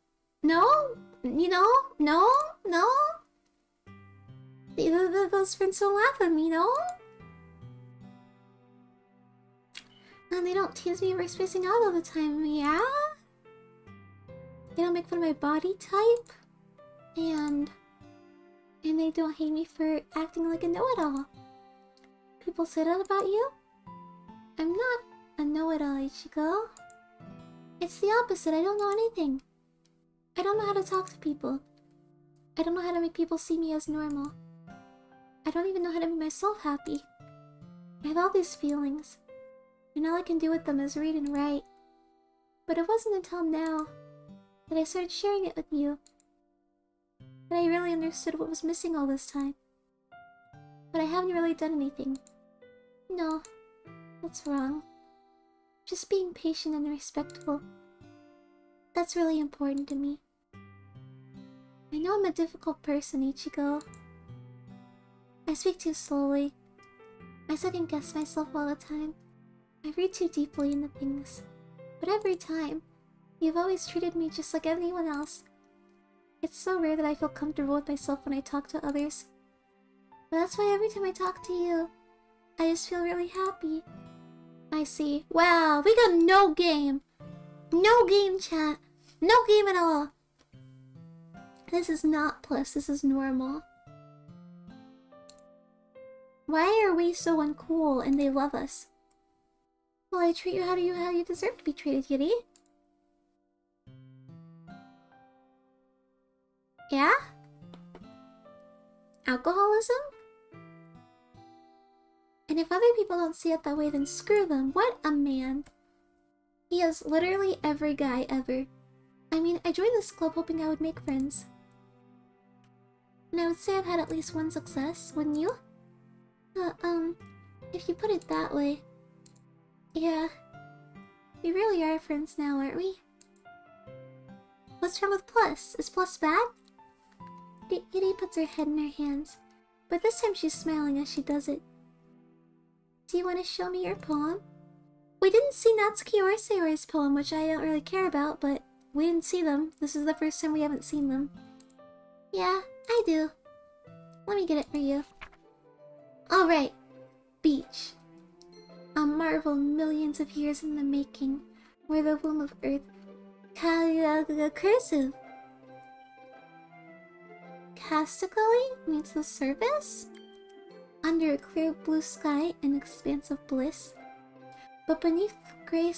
No? You know? No? No? Those friends don't laugh at me, no? And they don't tease me for spacing out all the time, yeah? They don't make fun of my body type. And they don't hate me for acting like a know-it-all. People say that about you? I'm not a know-it-all, Ichigo. It's the opposite. I don't know anything. I don't know how to talk to people. I don't know how to make people see me as normal. I don't even know how to make myself happy. I have all these feelings, and all I can do with them is read and write. But it wasn't until now that I started sharing it with you that I really understood what was missing all this time. But I haven't really done anything. No, that's wrong. Just being patient and respectful. That's really important to me. I know I'm a difficult person, Ichigo. I speak too slowly. I second guess myself all the time. I read too deeply into things. But every time, you've always treated me just like anyone else. It's so rare that I feel comfortable with myself when I talk to others. But that's why every time I talk to you, I just feel really happy. I see. Wow, we got no game. No game, chat. No game at all. This is not plus, this is normal. Why are we so uncool and they love us? Well, I treat you how you deserve to be treated, Yuri. Yeah? Alcoholism? And if other people don't see it that way, then screw them. What a man. He is literally every guy ever. I mean, I joined this club hoping I would make friends. And I would say I've had at least one success, wouldn't you? If you put it that way. Yeah. We really are friends now, aren't we? What's wrong with Plus? Is Plus bad? Yuri puts her head in her hands, but this time she's smiling as she does it. Do you want to show me your poem? We didn't see Natsuki or Sayori's poem, which I don't really care about, but we didn't see them. This is the first time we haven't seen them. Yeah, I do. Let me get it for you. Alright. Beach. A marvel millions of years in the making, where the womb of Earth... Cursive. Castically means the surface? Under a clear blue sky and expanse of bliss. But beneath gray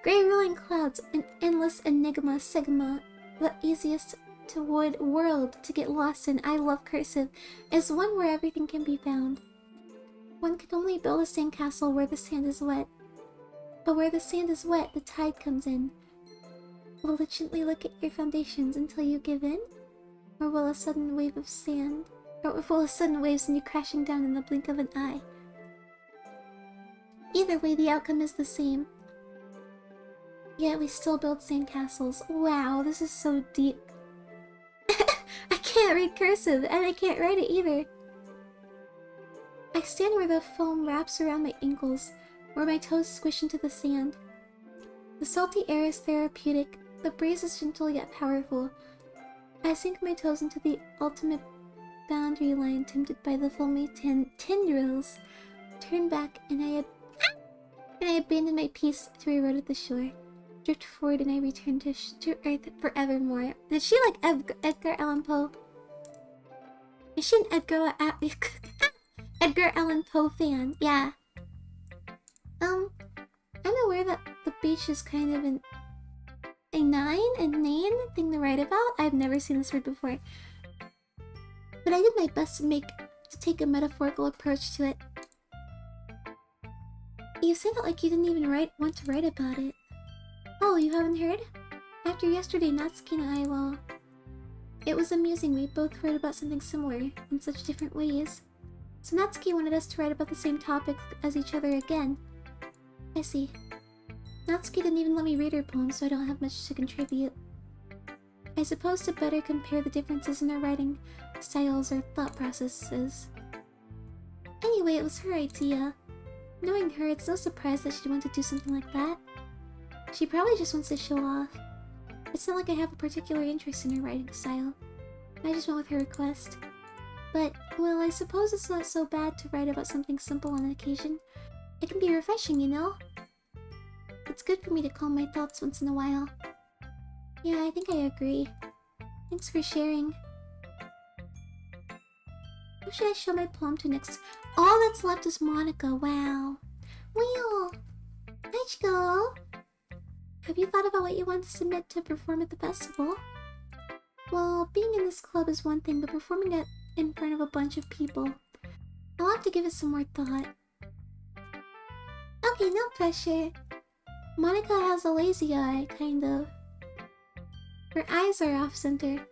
rolling clouds, an endless enigma, Sigma, the easiest to wood world to get lost in. I love cursive, is one where everything can be found. One can only build a sandcastle where the sand is wet. But where the sand is wet, the tide comes in. Will it gently look at your foundations until you give in? Or will a sudden wave of sand... Or will a sudden wave send you crashing down in the blink of an eye? Either way, the outcome is the same. Yet we still build sandcastles. Wow, this is so deep. I can't read cursive, and I can't write it either. I stand where the foam wraps around my ankles, where my toes squish into the sand. The salty air is therapeutic, the breeze is gentle yet powerful. I sink my toes into the ultimate boundary line, tempted by the foamy tendrils. Turn back, and I abandon my piece to a road at the shore. Drift forward, and I return to Earth forevermore. Did she like Edgar Allan Poe? Is she an Edgar Allan Poe fan? Yeah. I'm aware that the beach is kind of a name thing to write about. I've never seen this word before. But I did my best to take a metaphorical approach to it. You say that like you didn't even want to write about it. Oh, you haven't heard? After yesterday, Natsuki and I, well... It was amusing, we both wrote about something similar, in such different ways. So Natsuki wanted us to write about the same topic as each other again. I see. Natsuki didn't even let me read her poem, so I don't have much to contribute. I suppose to better compare the differences in our writing styles or thought processes. Anyway, it was her idea. Knowing her, it's no surprise that she'd want to do something like that. She probably just wants to show off. It's not like I have a particular interest in her writing style. I just went with her request. But, well, I suppose it's not so bad to write about something simple on occasion. It can be refreshing, you know? It's good for me to calm my thoughts once in a while. Yeah, I think I agree. Thanks for sharing. Who should I show my poem to next? All that's left is Monica, wow. Wheel! Ichigo! Have you thought about what you want to submit to perform at the festival? Well, being in this club is one thing, but performing it in front of a bunch of people, I'll have to give it some more thought. Okay, no pressure. Monica has a lazy eye, kind of. Her eyes are off-center.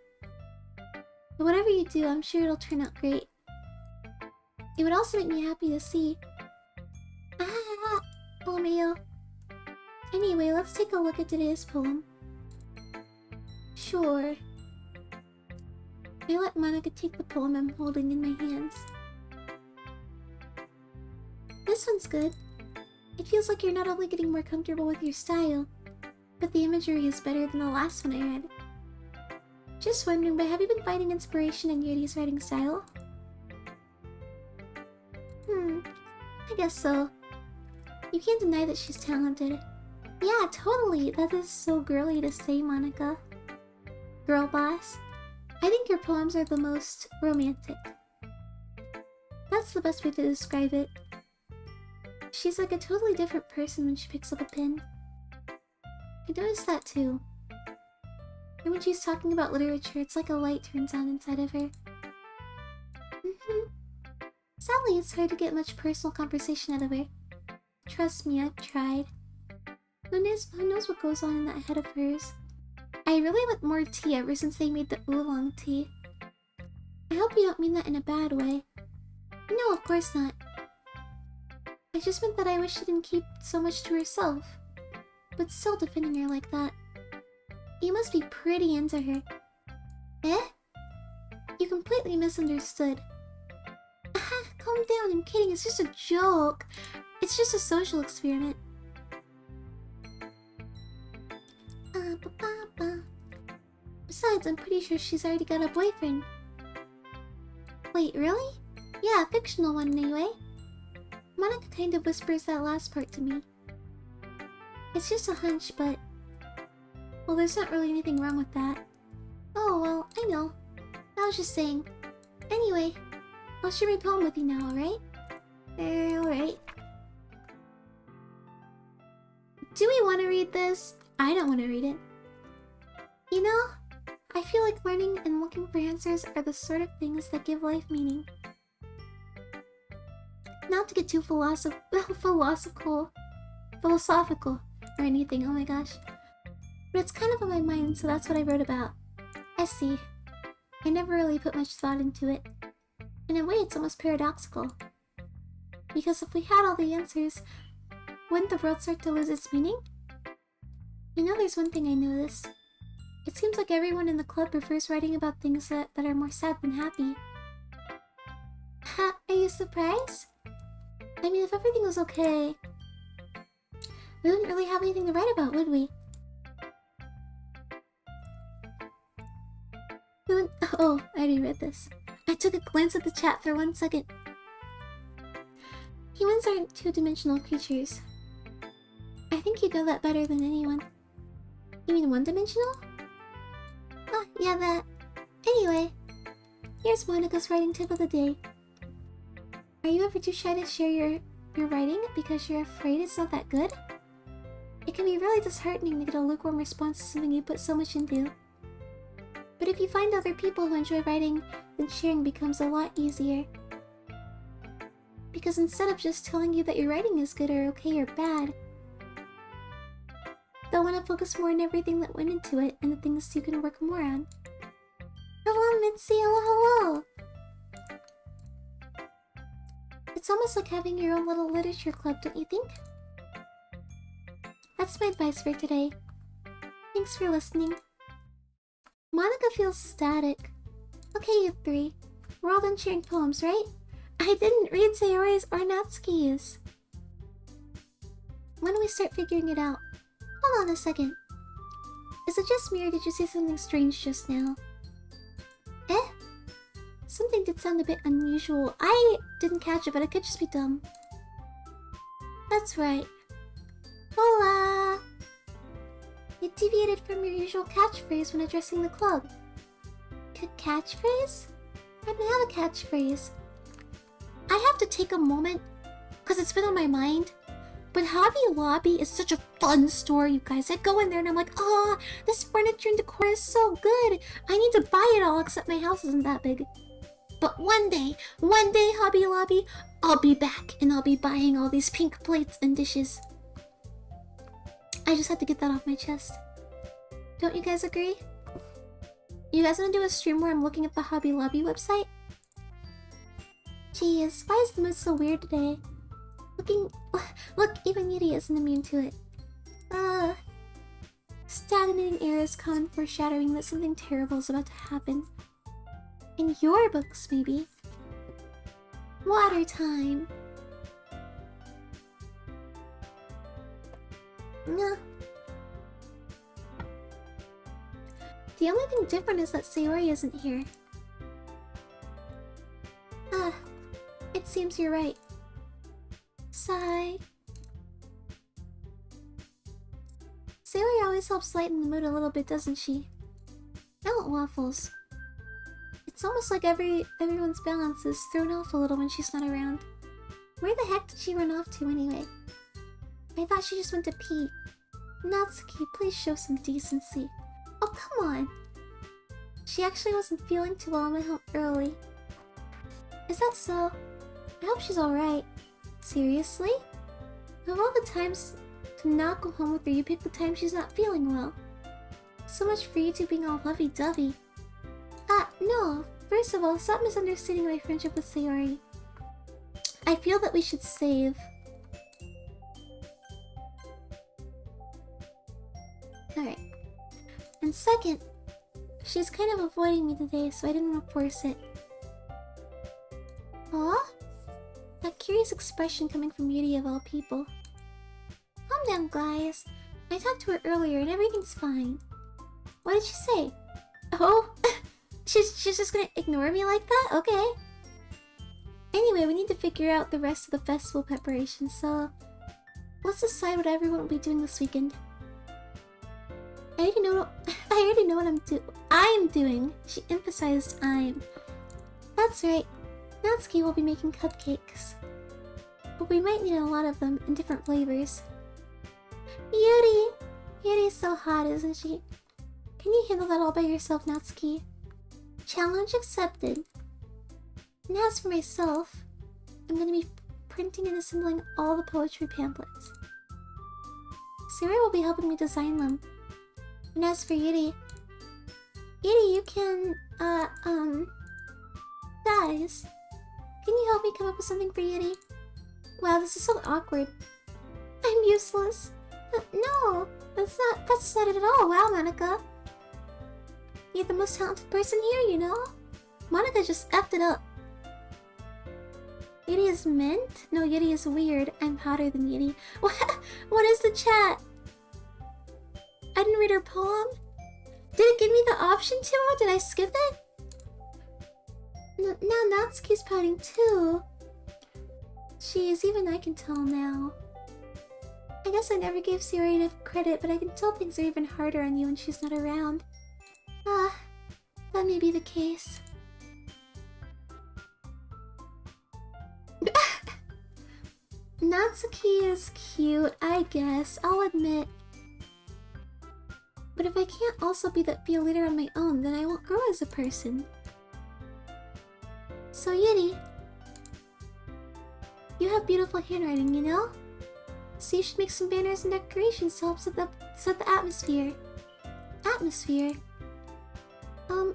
But whatever you do, I'm sure it'll turn out great. It would also make me happy to see. Ah, Romeo. Anyway, let's take a look at today's poem. Sure. I let Monica take the poem I'm holding in my hands. This one's good. It feels like you're not only getting more comfortable with your style, but the imagery is better than the last one I read. Just wondering, but have you been finding inspiration in Yuri's writing style? I guess so. You can't deny that she's talented. Yeah, totally. That is so girly to say, Monica. Girl boss. I think your poems are the most romantic. That's the best way to describe it. She's like a totally different person when she picks up a pen. I noticed that too. And when she's talking about literature, it's like a light turns on inside of her. Sadly, it's hard to get much personal conversation out of her. Trust me, I've tried. Who knows what goes on in that head of hers? I really want more tea ever since they made the oolong tea. I hope you don't mean that in a bad way. No, of course not. I just meant that I wish she didn't keep so much to herself. But still defending her like that. You must be pretty into her. Eh? You completely misunderstood. Calm down, I'm kidding, it's just a joke. It's just a social experiment. Besides, I'm pretty sure she's already got a boyfriend. Wait, really? Yeah, a fictional one anyway. Monica kind of whispers that last part to me. It's just a hunch, but... well, there's not really anything wrong with that. Oh, well, I know. I was just saying. Anyway, I'll share my poem with you now, alright? Alright. Do we want to read this? I don't want to read it. You know, I feel like learning and looking for answers are the sort of things that give life meaning. Not to get too philosophical or anything, oh my gosh. But it's kind of on my mind, so that's what I wrote about. I see. I never really put much thought into it. In a way, it's almost paradoxical. Because if we had all the answers, wouldn't the world start to lose its meaning? You know, there's one thing I noticed. It seems like everyone in the club prefers writing about things that are more sad than happy. Ha, are you surprised? I mean, if everything was okay, we wouldn't really have anything to write about, would we? Oh, I already read this. I took a glance at the chat for 1 second. Humans aren't two-dimensional creatures. I think you know that better than anyone. You mean one-dimensional? Ah, yeah, that. Anyway, here's Monica's writing tip of the day. Are you ever too shy to share your writing because you're afraid it's not that good? It can be really disheartening to get a lukewarm response to something you put so much into. But if you find other people who enjoy writing, then sharing becomes a lot easier. Because instead of just telling you that your writing is good or okay or bad, they'll want to focus more on everything that went into it and the things you can work more on. Hello, Mitzy. Hello, hello. It's almost like having your own little literature club, don't you think? That's my advice for today. Thanks for listening. Monica feels static. Okay, you three. We're all done sharing poems, right? I didn't read Sayori's or Natsuki's. When do we start figuring it out? Hold on a second. Is it just me or did you see something strange just now? Eh? Something did sound a bit unusual. I didn't catch it, but it could just be dumb. That's right. Hola! You deviated from your usual catchphrase when addressing the club. Catchphrase? I didn't have a catchphrase. I have to take a moment, because it's been on my mind. But Hobby Lobby is such a fun store, you guys. I go in there and I'm like, oh, this furniture and decor is so good. I need to buy it all, except my house isn't that big. But one day, Hobby Lobby, I'll be back and I'll be buying all these pink plates and dishes. I just had to get that off my chest. Don't you guys agree? You guys wanna do a stream where I'm looking at the Hobby Lobby website? Jeez, why is the mood so weird today? Look, even Yuri isn't immune to it. Stagnating air is common foreshadowing that something terrible is about to happen. In your books, maybe. Water time. Nah. The only thing different is that Sayori isn't here. It seems you're right. Sigh. Sayori always helps lighten the mood a little bit, doesn't she? I want waffles. It's almost like everyone's balance is thrown off a little when she's not around. Where the heck did she run off to anyway? I thought she just went to pee. Natsuki, please show some decency. Oh, come on. She actually wasn't feeling too well and went home early. Is that so? I hope she's alright. Seriously? Of all the times to not go home with her, you pick the time she's not feeling well. So much for you two being all lovey-dovey. No. First of all, stop misunderstanding my friendship with Sayori. I feel that we should save. Alright. And second, she's kind of avoiding me today, so I didn't want to force it. Huh? That curious expression coming from Yuri of all people. Calm down, guys. I talked to her earlier and everything's fine. What did she say? Oh? she's just gonna ignore me like that? Okay. Anyway, we need to figure out the rest of the festival preparations, so... let's decide what everyone will be doing this weekend. I already know what I'm doing. She emphasized I'm. That's right. Natsuki will be making cupcakes. But we might need a lot of them in different flavors. Yuri! Yuri's so hot, isn't she? Can you handle that all by yourself, Natsuki? Challenge accepted. And as for myself, I'm gonna be printing and assembling all the poetry pamphlets. Siri will be helping me design them. And as for Yuri, you can, guys, can you help me come up with something for Yuri? Wow, this is so awkward. I'm useless. No, that's not it at all. Wow, Monica. You're the most talented person here, you know? Monica just effed it up. Yuri is mint? No, Yuri is weird. I'm hotter than Yuri. What is the chat? I didn't read her poem? Did it give me the option to, or did I skip it? Now Natsuki's pouting too. Jeez, even I can tell now. I guess I never gave Sayori enough credit, but I can tell things are even harder on you when she's not around. That may be the case. Natsuki is cute, I guess, I'll admit. But if I can't also be a leader on my own, then I won't grow as a person. So Yuri, you have beautiful handwriting, you know? So you should make some banners and decorations to help set the atmosphere. Atmosphere?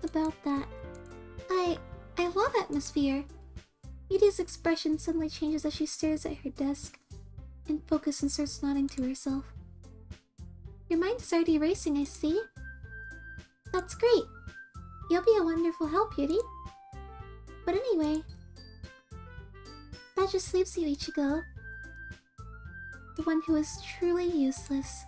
About that. I love atmosphere. Yuri's expression suddenly changes as she stares at her desk, in focus and starts nodding to herself. Your mind is already racing, I see. That's great. You'll be a wonderful help, Yuri. But anyway, that just leaves you, Ichigo. The one who is truly useless.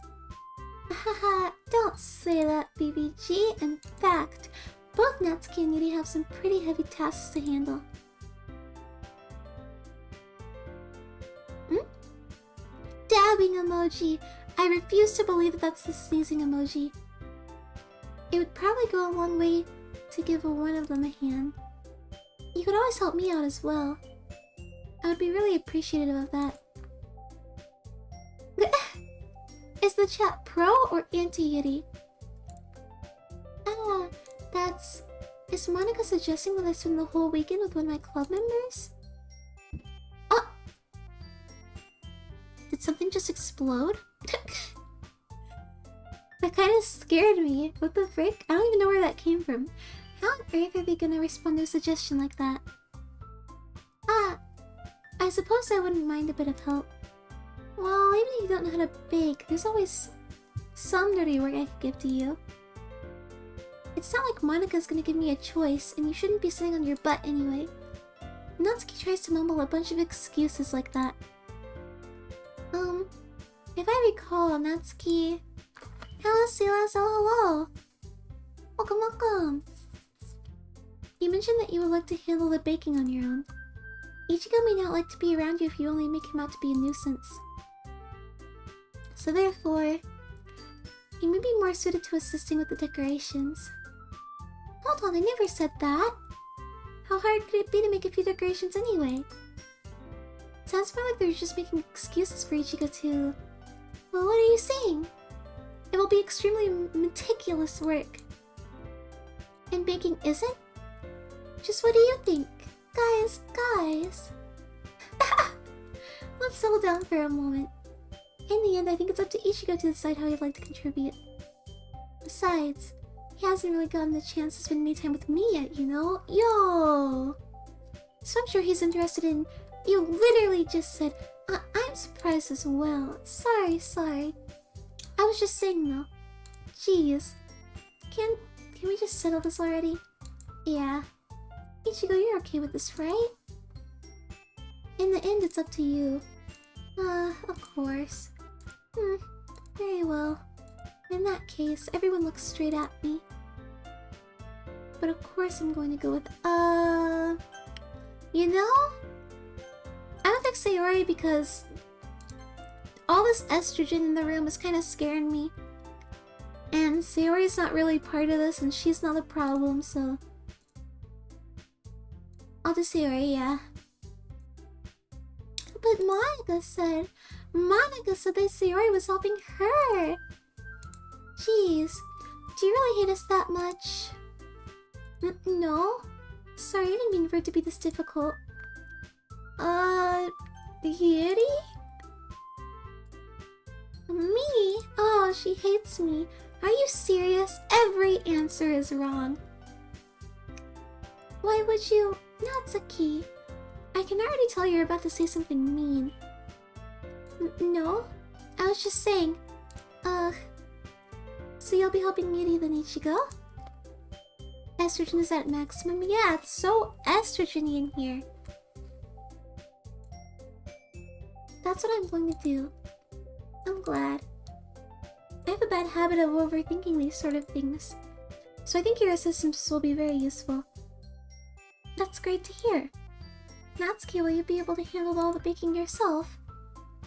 Haha, don't say that, BBG. In fact, both Natsuki and Yuri have some pretty heavy tasks to handle. Dabbing emoji! I refuse to believe that that's the sneezing emoji. It would probably go a long way to give one of them a hand. You could always help me out as well. I would be really appreciative of that. Is the chat pro or anti-Yuri? Ah, that's... Is Monica suggesting that I spend the whole weekend with one of my club members? Oh! Did something just explode? That kind of scared me. What the frick? I don't even know where that came from. How on earth are they gonna respond to a suggestion like that? Ah, I suppose I wouldn't mind a bit of help. Well, even if you don't know how to bake, there's always some dirty work I could give to you. It's not like Monica's gonna give me a choice, and you shouldn't be sitting on your butt anyway. Natsuki tries to mumble a bunch of excuses like that. If I recall, Natsuki... Hello, Silas, hello! Welcome, welcome! You mentioned that you would like to handle the baking on your own. Ichigo may not like to be around you if you only make him out to be a nuisance. So therefore, he may be more suited to assisting with the decorations. Hold on, I never said that! How hard could it be to make a few decorations anyway? It sounds more like they're just making excuses for Ichigo to... Well, what are you saying? It will be extremely meticulous work. And baking isn't? Just what do you think? Guys. Let's settle down for a moment. In the end, I think it's up to Ichigo to decide how he'd like to contribute. Besides, he hasn't really gotten the chance to spend any time with me yet, you know? Yo! So I'm sure he's interested in... You literally just said, I'm surprised as well. Sorry. I was just saying though. Jeez. Can we just settle this already? Yeah. Ichigo, you're okay with this, right? In the end, it's up to you. Of course. Very well. In that case, everyone looks straight at me. But of course I'm going to go with, you know? I don't think Sayori because all this estrogen in the room is kind of scaring me. And Sayori's not really part of this and she's not a problem, so... I'll do Sayori, yeah. But Monica said that Sayori was helping her. Jeez, do you really hate us that much? No? Sorry, I didn't mean for it to be this difficult. Yuri? Me? Oh, she hates me. Are you serious? Every answer is wrong. Why would you? Natsuki. I can already tell you're about to say something mean. No? I was just saying. So you'll be helping Yuri then, Ichigo? Estrogen is at maximum? Yeah, it's so estrogeny in here. That's what I'm going to do. I'm glad. I have a bad habit of overthinking these sort of things. So I think your assistance will be very useful. That's great to hear. Natsuki, will you be able to handle all the baking yourself?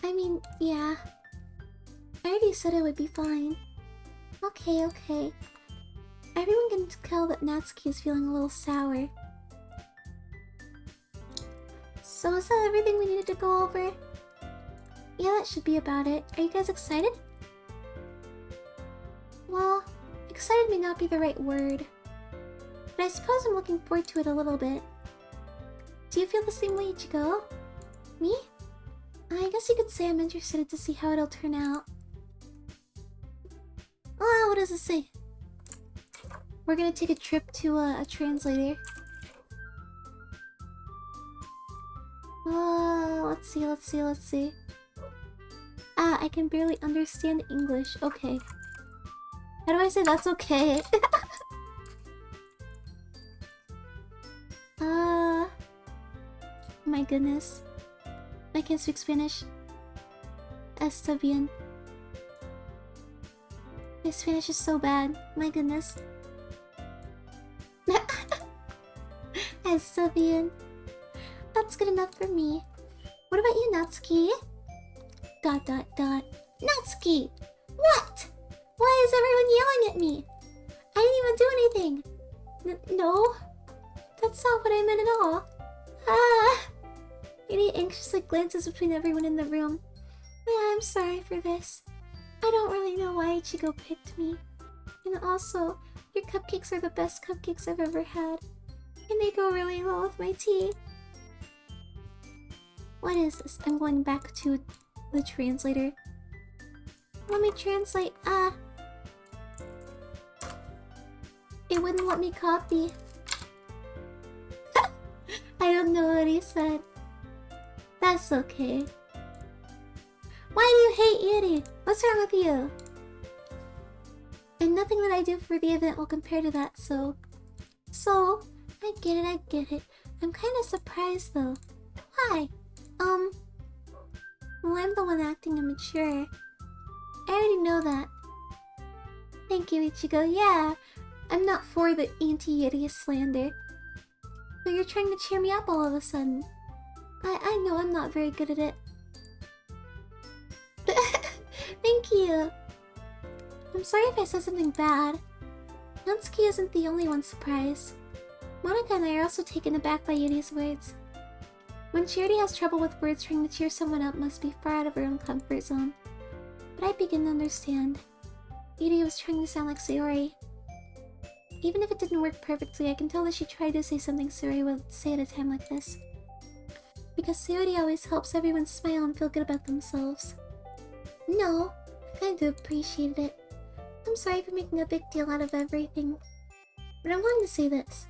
I mean, yeah. I already said it would be fine. Okay. Everyone can tell that Natsuki is feeling a little sour. So is that everything we needed to go over? Yeah, that should be about it. Are you guys excited? Well, excited may not be the right word. But I suppose I'm looking forward to it a little bit. Do you feel the same way, Ichigo? Me? I guess you could say I'm interested to see how it'll turn out. What does it say? We're gonna take a trip to a translator. Let's see. Ah, I can barely understand English. Okay. How do I say that's okay? My goodness. I can't speak Spanish. Está bien. My Spanish is so bad. My goodness. Está bien. That's good enough for me. What about you, Natsuki? ... Natsuki! What? Why is everyone yelling at me? I didn't even do anything. No. That's not what I meant at all. Ah! Yuri anxiously glances between everyone in the room. I'm sorry for this. I don't really know why Ichigo picked me. And also, your cupcakes are the best cupcakes I've ever had. And they go really well with my tea. What is this? I'm going back to the translator. Let me translate. It wouldn't let me copy. I don't know what he said. That's okay. Why do you hate Yuri? What's wrong with you? And nothing that I do for the event will compare to that, so... I get it. I'm kind of surprised though. Why? Well, I'm the one acting immature. I already know that. Thank you, Ichigo. Yeah, I'm not for the anti-Yuri slander. But you're trying to cheer me up all of a sudden. I know I'm not very good at it. Thank you. I'm sorry if I said something bad. Natsuki isn't the only one surprised. Monica and I are also taken aback by Yuri's words. When she already has trouble with words, trying to cheer someone up must be far out of her own comfort zone. But I begin to understand. Yuri was trying to sound like Sayori. Even if it didn't work perfectly, I can tell that she tried to say something Sayori would say at a time like this. Because Sayori always helps everyone smile and feel good about themselves. No, I kind of appreciated it. I'm sorry for making a big deal out of everything. But I wanted to say this.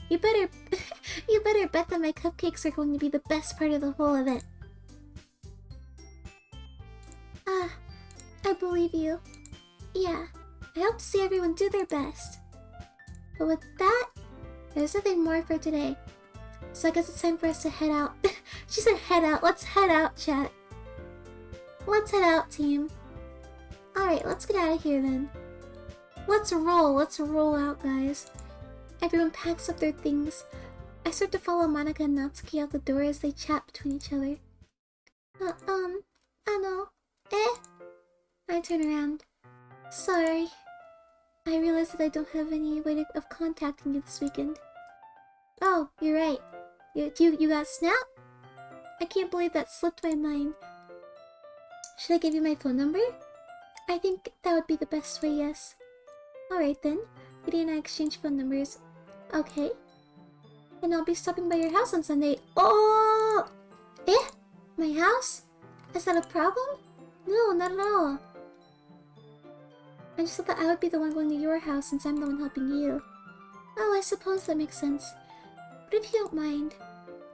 You better bet that my cupcakes are going to be the best part of the whole event. I believe you. Yeah, I hope to see everyone do their best. But with that, there's nothing more for today. So I guess it's time for us to head out. She said head out. Let's head out, chat. Let's head out, team. Alright, let's get out of here then. Let's roll out, guys. Everyone packs up their things. I start to follow Monica and Natsuki out the door as they chat between each other. I turn around. Sorry. I realize that I don't have any way of contacting you this weekend. Oh, you're right. You got Snap? I can't believe that slipped my mind. Should I give you my phone number? I think that would be the best way, yes. Alright then. Yuri and I exchange phone numbers. Okay. And I'll be stopping by your house on Sunday. Oh! My house? Is that a problem? No, not at all. I just thought that I would be the one going to your house since I'm the one helping you. Oh, I suppose that makes sense. But if you don't mind,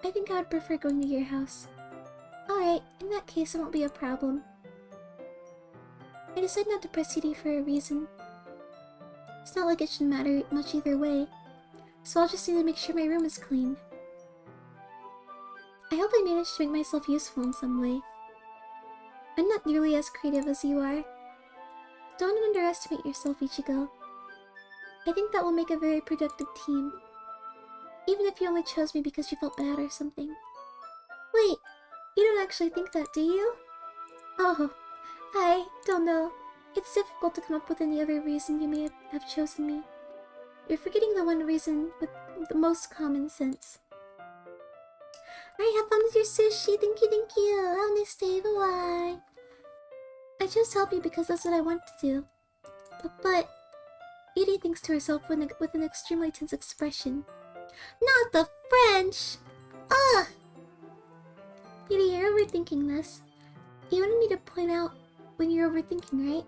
I think I would prefer going to your house. Alright, in that case it won't be a problem. I decided not to press CD for a reason. It's not like it should matter much either way, so I'll just need to make sure my room is clean. I hope I managed to make myself useful in some way. I'm not nearly as creative as you are. Don't underestimate yourself, Ichigo. I think that will make a very productive team. Even if you only chose me because you felt bad or something. Wait, you don't actually think that, do you? Oh, I don't know. It's difficult to come up with any other reason you may have chosen me. You're forgetting the one reason with the most common sense. Alright, have fun with your sushi. Thank you. Have a nice day. Bye-bye. I chose to help you because that's what I want to do. But Yuri thinks to herself with an extremely tense expression. Not the French! Ugh! Yuri, you're overthinking this. You wanted me to point out when you're overthinking, right?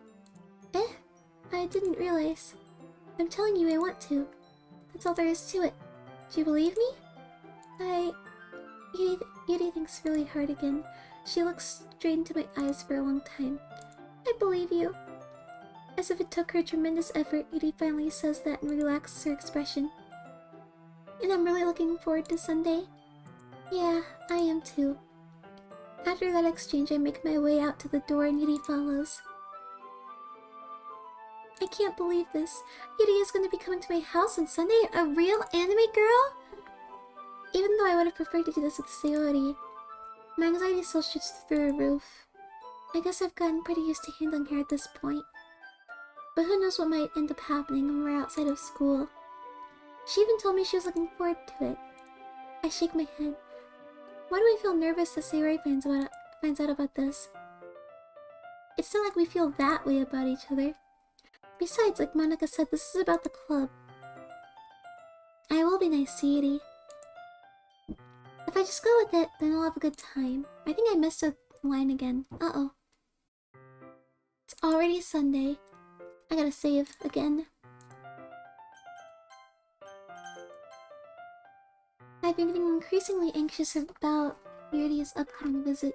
I didn't realize. I'm telling you I want to. That's all there is to it. Do you believe me? Yuri, Yuri thinks really hard again. She looks straight into my eyes for a long time. I believe you. As if it took her tremendous effort, Yuri finally says that and relaxes her expression. And I'm really looking forward to Sunday. Yeah, I am too. After that exchange, I make my way out to the door and Yuri follows. I can't believe this. Yuri is going to be coming to my house on Sunday, a real anime girl? Even though I would have preferred to do this with Sayori, my anxiety still shoots through the roof. I guess I've gotten pretty used to handling her at this point. But who knows what might end up happening when we're outside of school. She even told me she was looking forward to it. I shake my head. Why do I feel nervous that Sayori finds out about this? It's not like we feel that way about each other. Besides, like Monica said, this is about the club. I will be nice to Yuri. If I just go with it, then I'll have a good time. I think I missed a line again. Uh-oh. It's already Sunday. I gotta save again. I've been getting increasingly anxious about Yuri's upcoming visit.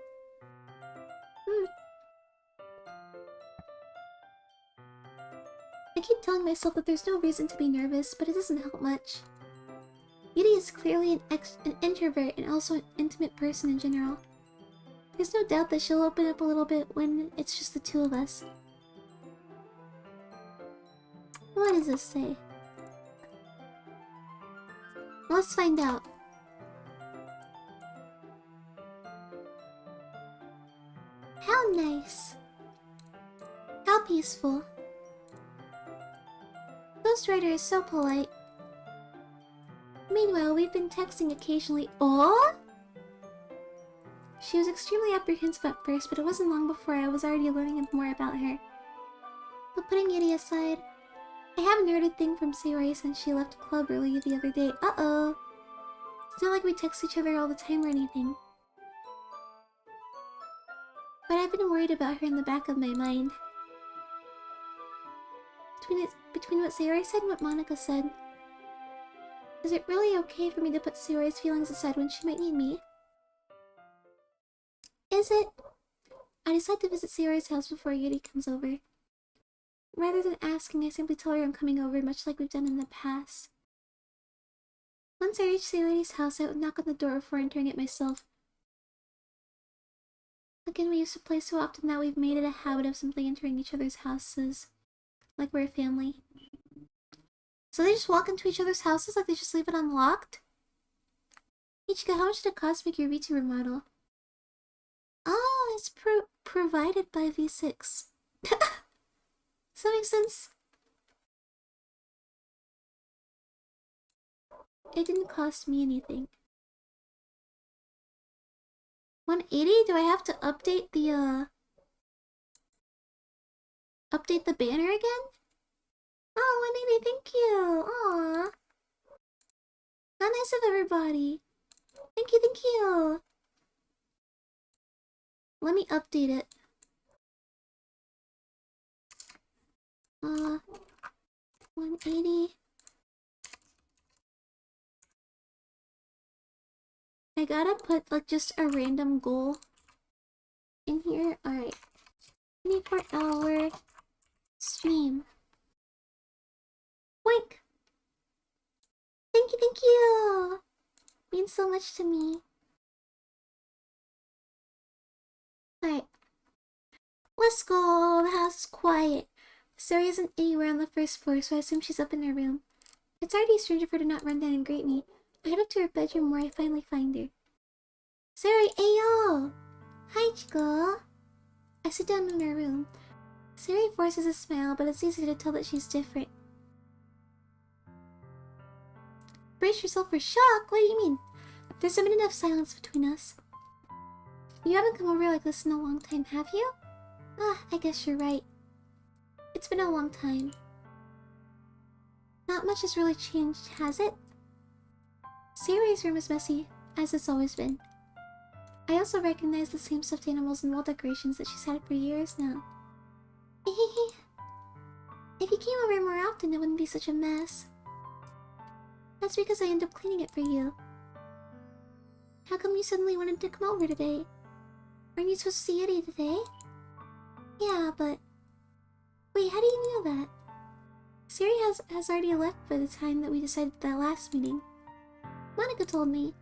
I keep telling myself that there's no reason to be nervous, but it doesn't help much. Yuri is clearly an introvert and also an intimate person in general. There's no doubt that she'll open up a little bit when it's just the two of us. What does this say? Let's find out. How nice. How peaceful. Ghostwriter is so polite. Meanwhile, we've been texting occasionally. Oh? She was extremely apprehensive at first, but it wasn't long before I was already learning more about her. But putting Yuri aside, I haven't heard a thing from Sayori since she left club early the other day. Uh-oh. It's not like we text each other all the time or anything. But I've been worried about her in the back of my mind. Between what Sayori said and what Monica said. Is it really okay for me to put Sayori's feelings aside when she might need me? Is it? I decide to visit Sayori's house before Yuri comes over. Rather than asking, I simply tell her I'm coming over, much like we've done in the past. Once I reach Sayori's house, I would knock on the door before entering it myself. Again, we used to play so often that we've made it a habit of simply entering each other's houses. Like we're a family. So they just walk into each other's houses like they just leave it unlocked? Ichigo, how much did it cost to make your VTuber model? Oh, it's provided by V6. Does that make sense? It didn't cost me anything. 180? Do I have to update the banner again? Oh, 180, thank you! Aww. How nice of everybody. Thank you, thank you! Let me update it. 180. I gotta put like just a random goal in here. Alright. 24-hour stream. Wink! Thank you, thank you! Means so much to me. Alright. Let's go! The house is quiet. Sayori isn't anywhere on the first floor, so I assume she's up in her room. It's already strange of her to not run down and greet me. I head up to her bedroom where I finally find her. Sayori, ayo! Hi, Ichigo! I sit down in her room. Sayori forces a smile, but it's easy to tell that she's different. Brace yourself for shock? What do you mean? There's a minute of silence between us. You haven't come over like this in a long time, have you? I guess you're right. It's been a long time. Not much has really changed, has it? Sayori's room is messy, as it's always been. I also recognize the same stuffed animals and wall decorations that she's had for years now. If you came over more often, it wouldn't be such a mess. That's because I end up cleaning it for you. How come you suddenly wanted to come over today? Aren't you supposed to see Yuri today? Yeah, but... Wait, how do you know that? Siri has already left by the time that we decided that last meeting. Monica told me.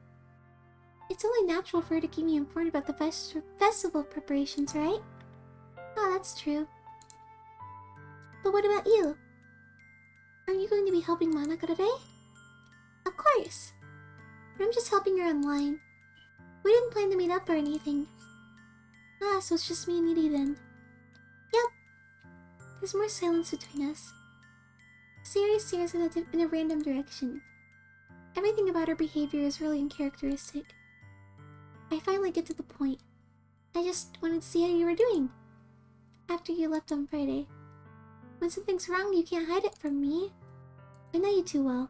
It's only natural for her to keep me informed about the festival preparations, right? Oh, that's true. But what about you? Aren't you going to be helping Monica today? Of course! I'm just helping her online. We didn't plan to meet up or anything. Ah, so it's just me and Yuri then. Yep. There's more silence between us. Siri stares in a random direction. Everything about her behavior is really uncharacteristic. I finally get to the point. I just wanted to see how you were doing. After you left on Friday. When something's wrong, you can't hide it from me. I know you too well.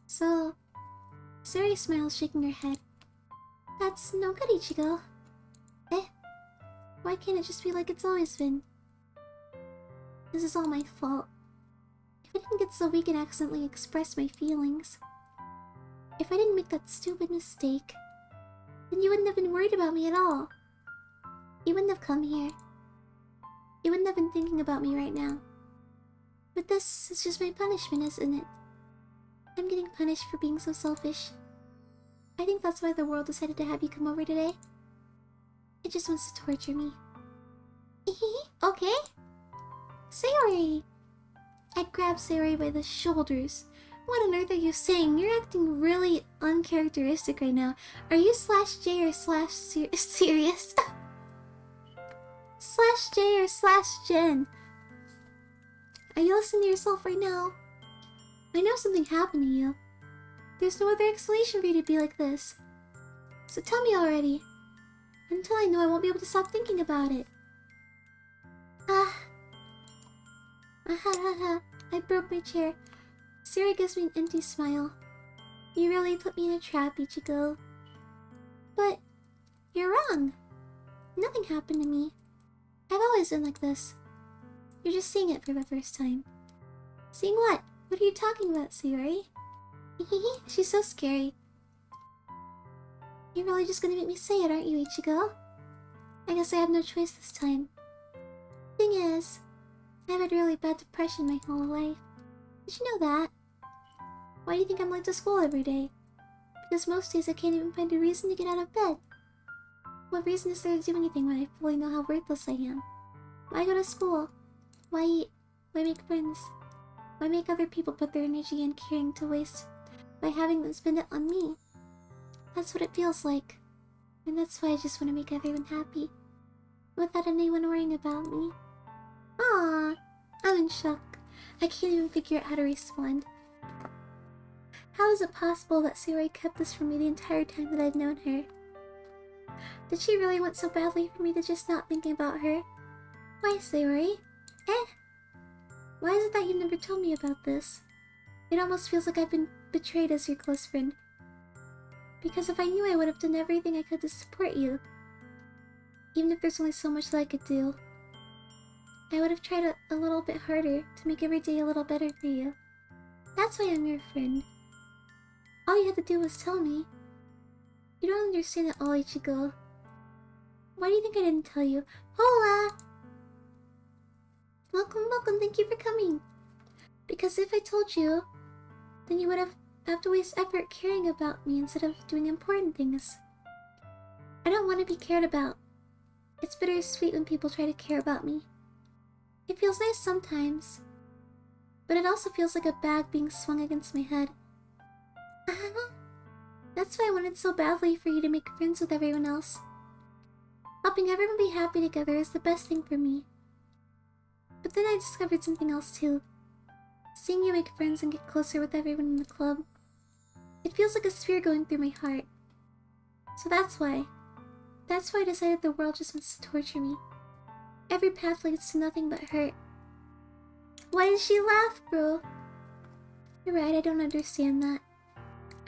So... Siri smiles, shaking her head. That's no good, Ichigo. Eh? Why can't it just be like it's always been? This is all my fault. If I didn't get so weak and accidentally express my feelings, if I didn't make that stupid mistake, then you wouldn't have been worried about me at all. You wouldn't have come here. You wouldn't have been thinking about me right now. But this is just my punishment, isn't it? I'm getting punished for being so selfish. I think that's why the world decided to have you come over today. It just wants to torture me. Okay? Sayori! I grab Sayori by the shoulders. What on earth are you saying? You're acting really uncharacteristic right now. Are you /J or serious? /J or /Jen? Are you listening to yourself right now? I know something happened to you. There's no other explanation for you to be like this. So tell me already. Until I know, I won't be able to stop thinking about it. I broke my chair. Siri gives me an empty smile. You really put me in a trap, Ichigo. But you're wrong. Nothing happened to me. I've always been like this. You're just seeing it for the first time. Seeing what? What are you talking about, Sayori? She's so scary. You're really just gonna make me say it, aren't you, Ichigo? I guess I have no choice this time. Thing is, I've had really bad depression my whole life. Did you know that? Why do you think I'm late to school every day? Because most days I can't even find a reason to get out of bed. What reason is there to do anything when I fully know how worthless I am? Why go to school? Why eat? Why make friends? Why make other people put their energy and caring to waste by having them spend it on me? That's what it feels like. And that's why I just want to make everyone happy. Without anyone worrying about me. Aww, I'm in shock. I can't even figure out how to respond. How is it possible that Sayori kept this from me the entire time that I've known her? Did she really want so badly for me to just not think about her? Why, Sayori? Why is it that you never told me about this? It almost feels like I've been betrayed as your close friend. Because if I knew, I would have done everything I could to support you. Even if there's only so much that I could do. I would have tried a little bit harder to make every day a little better for you. That's why I'm your friend. All you had to do was tell me. You don't understand at all, Ichigo. Why do you think I didn't tell you? Hola! Welcome, welcome, thank you for coming. Because if I told you, then you would have to waste effort caring about me instead of doing important things. I don't want to be cared about. It's bittersweet when people try to care about me. It feels nice sometimes, but it also feels like a bag being swung against my head. That's why I wanted so badly for you to make friends with everyone else. Helping everyone be happy together is the best thing for me. But then I discovered something else too. Seeing you make friends and get closer with everyone in the club. It feels like a sphere going through my heart. So that's why I decided the world just wants to torture me. Every path leads to nothing but hurt. Why did she laugh, bro? You're right, I don't understand that.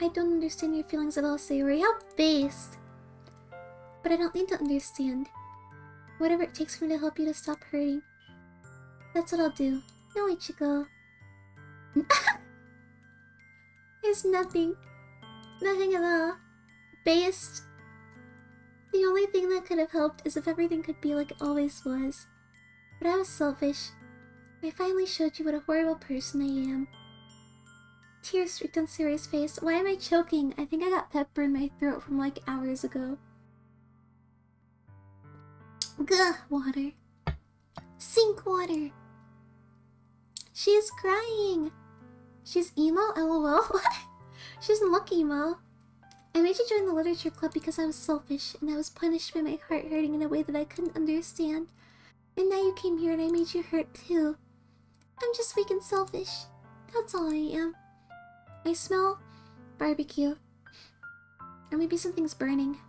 I don't understand your feelings at all, Sayori. How based! But I don't need to understand. Whatever it takes for me to help you to stop hurting. That's what I'll do. No, Ichigo. There's nothing. Nothing at all. Based. The only thing that could have helped is if everything could be like it always was. But I was selfish. I finally showed you what a horrible person I am. Tears streaked on Sayori's face. Why am I choking? I think I got pepper in my throat from like hours ago. Gah, water. Sink water. She's crying. She's emo? LOL? What? She's look emo. I made you join the literature club because I was selfish, and I was punished by my heart hurting in a way that I couldn't understand. And now you came here and I made you hurt too. I'm just weak and selfish. That's all I am. I smell barbecue. Or maybe something's burning.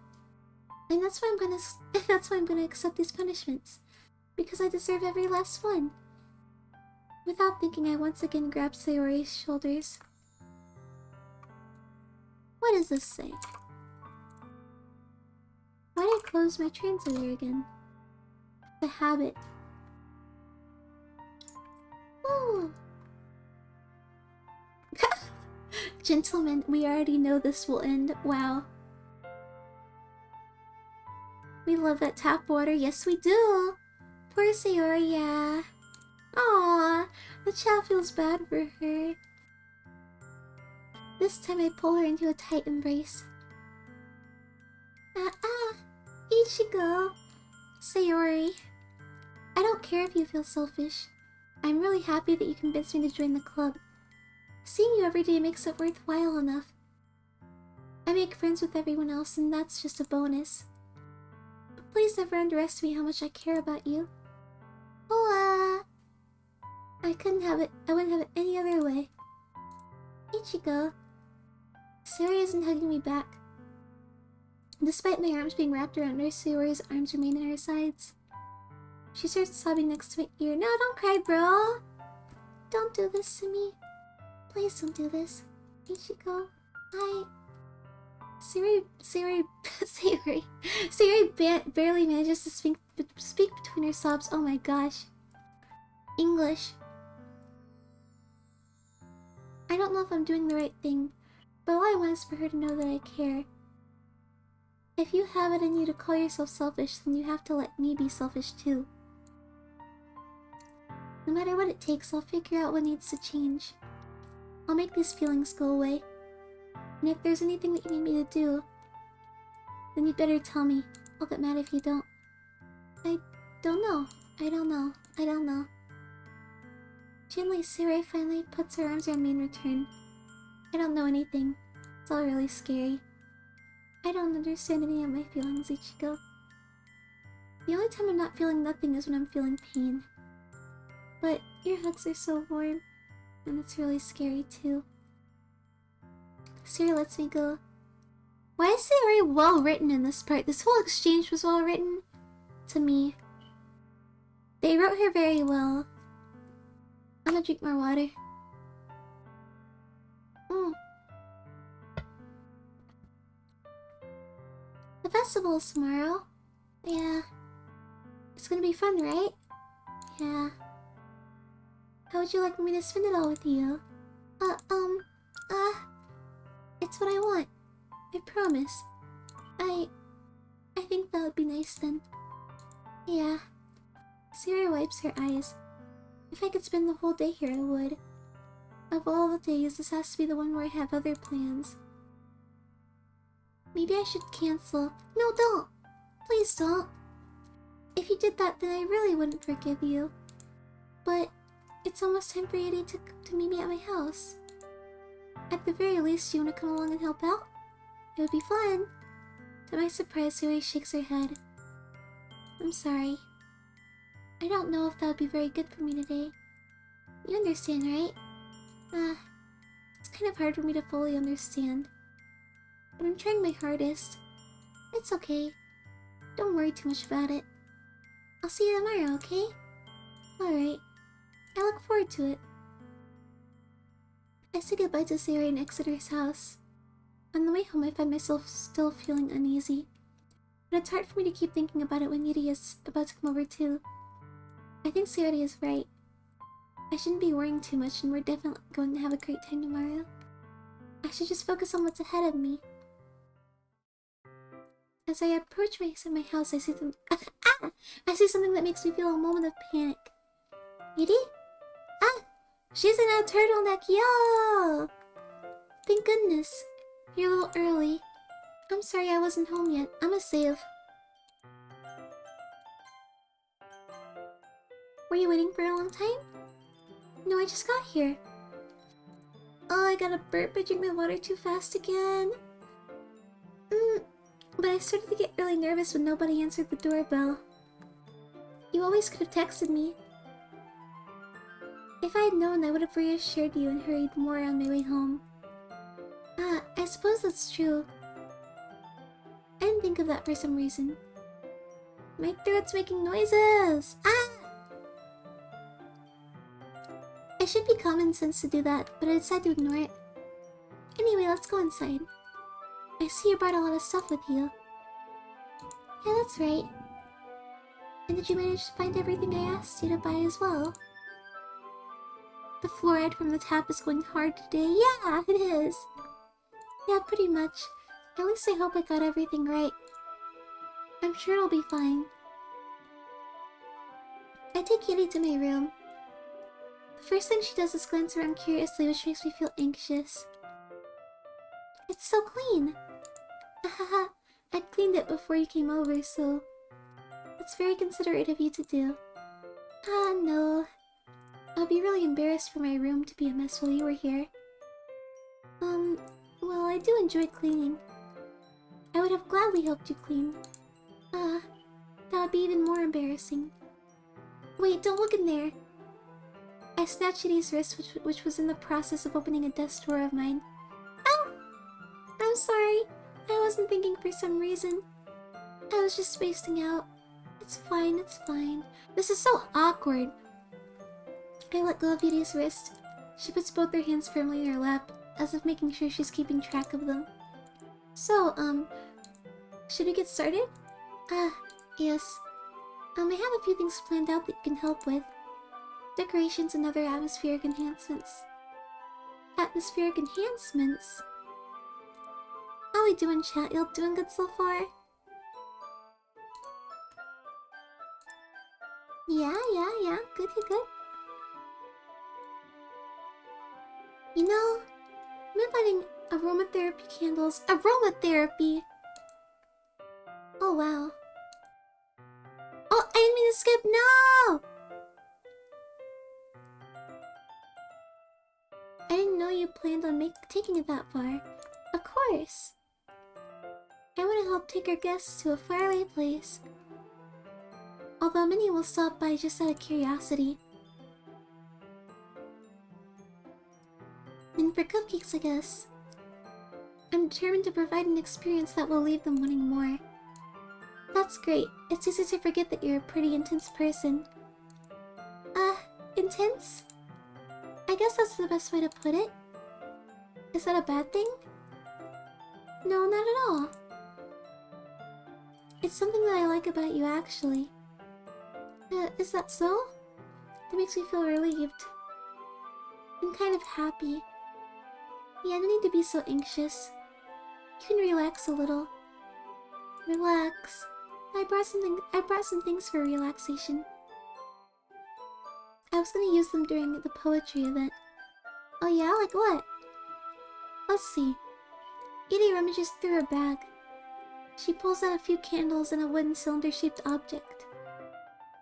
And that's why I'm gonna accept these punishments. Because I deserve every last one. Without thinking, I once again grabbed Sayori's shoulders. What does this say? Why did I close my translator again? The habit. Ooh. Gentlemen, we already know this will end. Wow. We love that tap water. Yes, we do. Poor Sayori, yeah. Aww, the chat feels bad for her. This time I pull her into a tight embrace. Ichigo. Sayori. I don't care if you feel selfish. I'm really happy that you convinced me to join the club. Seeing you every day makes it worthwhile enough. I make friends with everyone else, and that's just a bonus. But please never underestimate how much I care about you. Hola! I wouldn't have it any other way. Ichigo. Sayori isn't hugging me back. Despite my arms being wrapped around her, Sayori's arms remain at her sides. She starts sobbing next to my ear. No, don't cry, bro! Don't do this to me. Please don't do this. Ichigo, Sayori barely manages to speak between her sobs. Oh my gosh. English. I don't know if I'm doing the right thing, but all I want is for her to know that I care. If you have it in you to call yourself selfish, then you have to let me be selfish too. No matter what it takes, I'll figure out what needs to change. I'll make these feelings go away. And if there's anything that you need me to do, then you'd better tell me. I'll get mad if you don't. I don't know. Gently, Sayori finally puts her arms around me in return. I don't know anything. It's all really scary. I don't understand any of my feelings, Ichigo. The only time I'm not feeling nothing is when I'm feeling pain. But your hugs are so warm, and it's really scary too. Sayori lets me go. Why is Sayori well written in this part? This whole exchange was well written to me. They wrote her very well. I'm gonna drink more water. The festival is tomorrow. Yeah. It's gonna be fun, right? Yeah. How would you like me to spend it all with you? It's what I want. I promise. I think that would be nice then. Yeah. Sayori wipes her eyes. If I could spend the whole day here, I would. Of all the days, this has to be the one where I have other plans. Maybe I should cancel. No, don't! Please don't. If you did that, then I really wouldn't forgive you. But it's almost time for you to meet me at my house. At the very least, you want to come along and help out? It would be fun. To my surprise, Yuri shakes her head. I'm sorry. I don't know if that would be very good for me today. You understand, right? It's kind of hard for me to fully understand. But I'm trying my hardest. It's okay. Don't worry too much about it. I'll see you tomorrow, okay? Alright. I look forward to it. I say goodbye to Sayori and exit her house. On the way home, I find myself still feeling uneasy. But it's hard for me to keep thinking about it when Yuri is about to come over too. I think Sayori is right. I shouldn't be worrying too much, and we're definitely going to have a great time tomorrow. I should just focus on what's ahead of me. As I approach my house, I see I see something that makes me feel a moment of panic. Yuri? Ah! She's in a turtleneck, yo! Thank goodness. You're a little early. I'm sorry I wasn't home yet. I'm a save. Were you waiting for a long time? No, I just got here. Oh, I got a burp. I drank my water too fast again. But I started to get really nervous when nobody answered the doorbell. You always could have texted me. If I had known, I would have reassured you and hurried more on my way home. Ah, I suppose that's true. I didn't think of that for some reason. My throat's making noises! Ah! I should be common sense to do that, but I decided to ignore it. Anyway, let's go inside. I see you brought a lot of stuff with you. Yeah, that's right. And did you manage to find everything I asked you to buy as well? The fluoride from the tap is going hard today. Yeah, it is. Yeah, pretty much. At least I hope I got everything right. I'm sure it'll be fine. I take Yuri to my room. The first thing she does is glance around curiously, which makes me feel anxious. It's so clean! Ahaha, I cleaned it before you came over, so... It's very considerate of you to do. Ah, no. I'd be really embarrassed for my room to be a mess while you were here. Well, I do enjoy cleaning. I would have gladly helped you clean. That would be even more embarrassing. Wait, don't look in there. I snatched Yuri's wrist, which was in the process of opening a desk drawer of mine. Ah! I'm sorry. I wasn't thinking for some reason. I was just spacing out. It's fine, it's fine. This is so awkward. I let go of Yuri's wrist. She puts both her hands firmly in her lap, as if making sure she's keeping track of them. So, should we get started? Yes. I have a few things planned out that you can help with. Decorations and other atmospheric enhancements. Atmospheric enhancements? How we doing, chat? Y'all doing good so far? Yeah. Good, good. You know, I've been finding aromatherapy candles. Aromatherapy! Oh, wow. Oh, I didn't mean to skip. No! I didn't know you planned on taking it that far. Of course. I want to help take our guests to a faraway place. Although many will stop by just out of curiosity. And for cupcakes, I guess. I'm determined to provide an experience that will leave them wanting more. That's great. It's easy to forget that you're a pretty intense person. Intense? I guess that's the best way to put it. Is that a bad thing? No, not at all. It's something that I like about you, actually. Is that so? That makes me feel relieved. I'm kind of happy. Yeah, no need to be so anxious. You can relax a little. Relax. I brought some things for relaxation. I was gonna use them during the poetry event. Oh yeah? Like what? Let's see. Yuri rummages through her bag. She pulls out a few candles and a wooden cylinder-shaped object.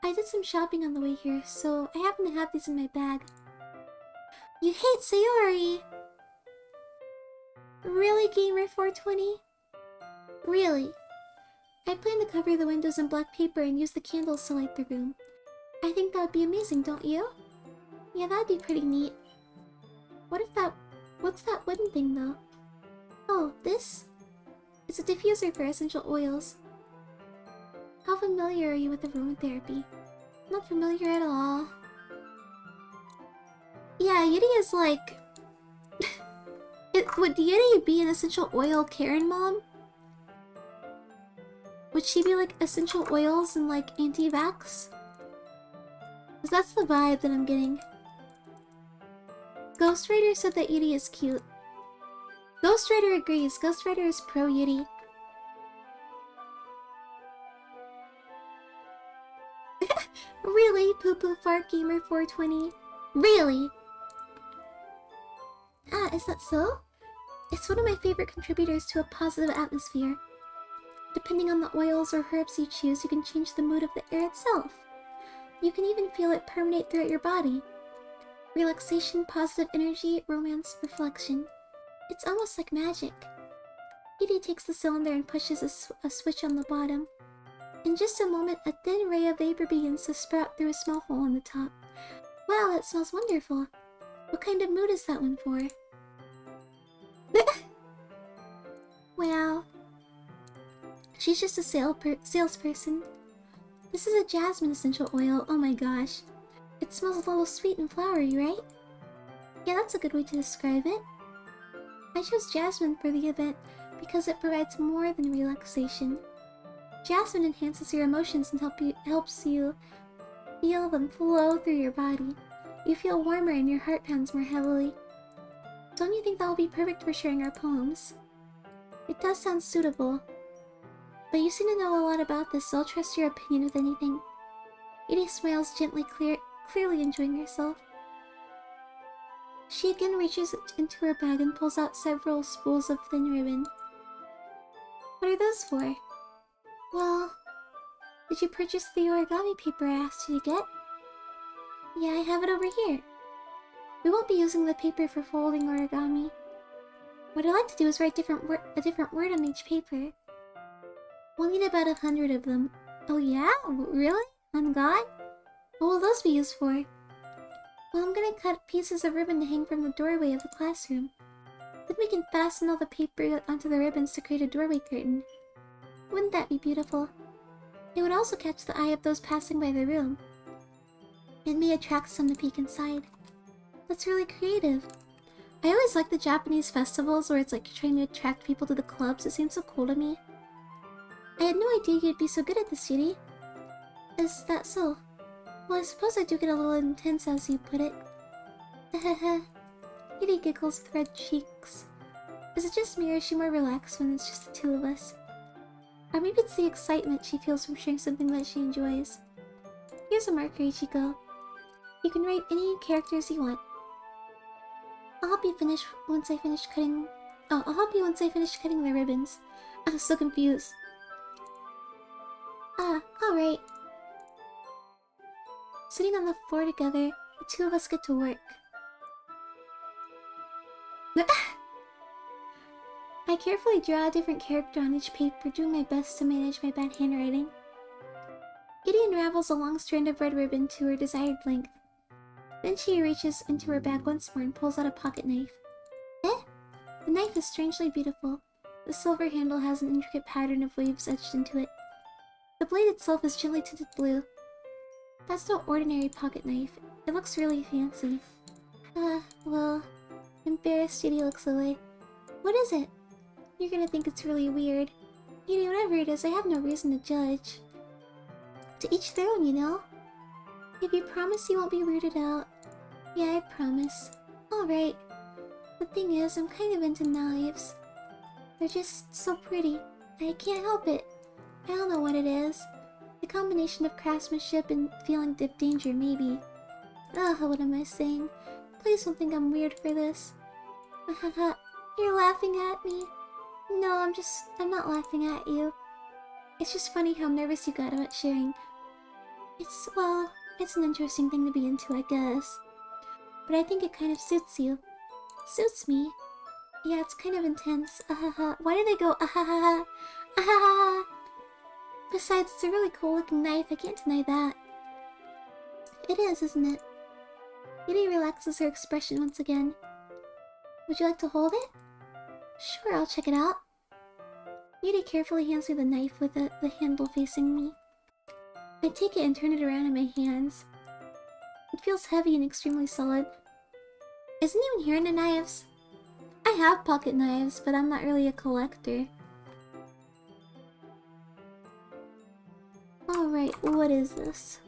I did some shopping on the way here, so I happen to have these in my bag. You hate Sayori! Really, Gamer420? Really? I plan to cover the windows in black paper and use the candles to light the room. I think that would be amazing, don't you? Yeah, that'd be pretty neat. What's that wooden thing, though? Oh, this? It's a diffuser for essential oils. How familiar are you with aromatherapy? Not familiar at all. Yeah, Yuri is like... Would Yuri be an essential oil Karen mom? Would she be like essential oils and like anti-vax? Because that's the vibe that I'm getting. Ghost Rider said that Yuri is cute. Ghost Rider agrees. Ghost Rider is pro Yuri. Really, Poo Poo Fart Gamer 420? Really? Ah, is that so? It's one of my favorite contributors to a positive atmosphere. Depending on the oils or herbs you choose, you can change the mood of the air itself. You can even feel it permeate throughout your body. Relaxation, positive energy, romance, reflection. It's almost like magic. Yuri takes the cylinder and pushes a switch on the bottom. In just a moment, a thin ray of vapor begins to sprout through a small hole on the top. Wow, that smells wonderful. What kind of mood is that one for? Wow. She's just a salesperson. This is a jasmine essential oil, oh my gosh. It smells a little sweet and flowery, right? Yeah, that's a good way to describe it. I chose jasmine for the event because it provides more than relaxation. Jasmine enhances your emotions and helps you feel them flow through your body. You feel warmer and your heart pounds more heavily. Don't you think that will be perfect for sharing our poems? It does sound suitable. But you seem to know a lot about this, so I'll trust your opinion with anything. Yuri smiles gently, clearly enjoying herself. She again reaches into her bag and pulls out several spools of thin ribbon. What are those for? Well, did you purchase the origami paper I asked you to get? Yeah, I have it over here. We won't be using the paper for folding origami. What I'd like to do is write a different word on each paper. We'll need about 100 of them. Oh yeah? Really? On God? What will those be used for? Well, I'm gonna cut pieces of ribbon to hang from the doorway of the classroom. Then we can fasten all the paper onto the ribbons to create a doorway curtain. Wouldn't that be beautiful? It would also catch the eye of those passing by the room. It may attract some to peek inside. That's really creative. I always like the Japanese festivals where it's like trying to attract people to the clubs. It seems so cool to me. I had no idea you'd be so good at this, Yuri. Is that so? Well, I suppose I do get a little intense as you put it. Hehehe. Yuri giggles with red cheeks. Is it just me or is she more relaxed when it's just the two of us? Or maybe it's the excitement she feels from sharing something that she enjoys. Here's a marker, Ichigo. You can write any characters you want. I'll help you once I finish cutting the ribbons. I was so confused. Ah, alright. Sitting on the floor together, the two of us get to work. I carefully draw a different character on each paper, doing my best to manage my bad handwriting. Yuri unravels a long strand of red ribbon to her desired length. Then she reaches into her bag once more and pulls out a pocket knife. Eh? The knife is strangely beautiful. The silver handle has an intricate pattern of waves etched into it. The blade itself is gently tinted blue. That's no ordinary pocket knife. It looks really fancy. Well... Embarrassed, Yuri looks away. What is it? You're gonna think it's really weird. Yuri, whatever it is, I have no reason to judge. To each their own, you know? If you promise you won't be weirded out. Yeah, I promise. Alright. The thing is, I'm kind of into knives. They're just so pretty. I can't help it. I don't know what it is. The combination of craftsmanship and feeling of danger, maybe. Ugh, what am I saying? Please don't think I'm weird for this. Haha, you're laughing at me. No, I'm not laughing at you. It's just funny how nervous you got about sharing. It's an interesting thing to be into, I guess. But I think it kind of suits you. Suits me? Yeah, it's kind of intense. Ahaha. Why do they go ahaha? Ahaha! Besides, it's a really cool looking knife, I can't deny that. It is, isn't it? Yuri relaxes her expression once again. Would you like to hold it? Sure, I'll check it out. Yuri carefully hands me the knife with the handle facing me. I take it and turn it around in my hands. It feels heavy and extremely solid. Isn't even here into knives? I have pocket knives, but I'm not really a collector. Alright, what is this?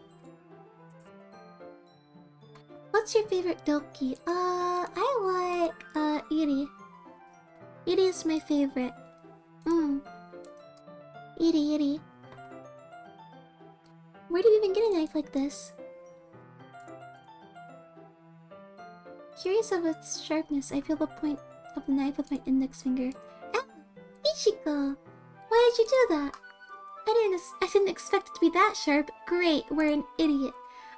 What's your favorite Doki? I like, Yuri. Yuri is my favorite. Yuri. Where do you even get a knife like this? Curious of its sharpness, I feel the point of the knife with my index finger. Ah! Ichigo! Why did you do that? I didn't expect it to be that sharp. Great, we're an idiot.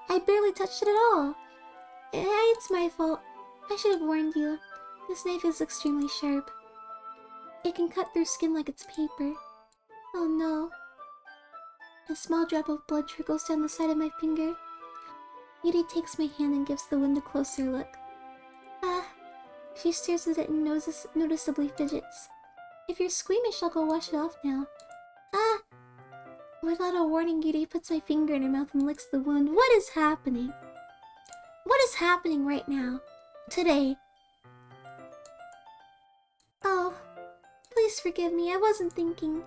I barely touched it at all. It's my fault. I should have warned you. This knife is extremely sharp. It can cut through skin like it's paper. Oh no. A small drop of blood trickles down the side of my finger. Yuri takes my hand and gives the wound a closer look. Ah. She stares at it and noticeably fidgets. If you're squeamish, I'll go wash it off now. Ah! Without a warning, Yuri puts my finger in her mouth and licks the wound. What is happening? What is happening right now? Today? Oh, please forgive me. I wasn't thinking.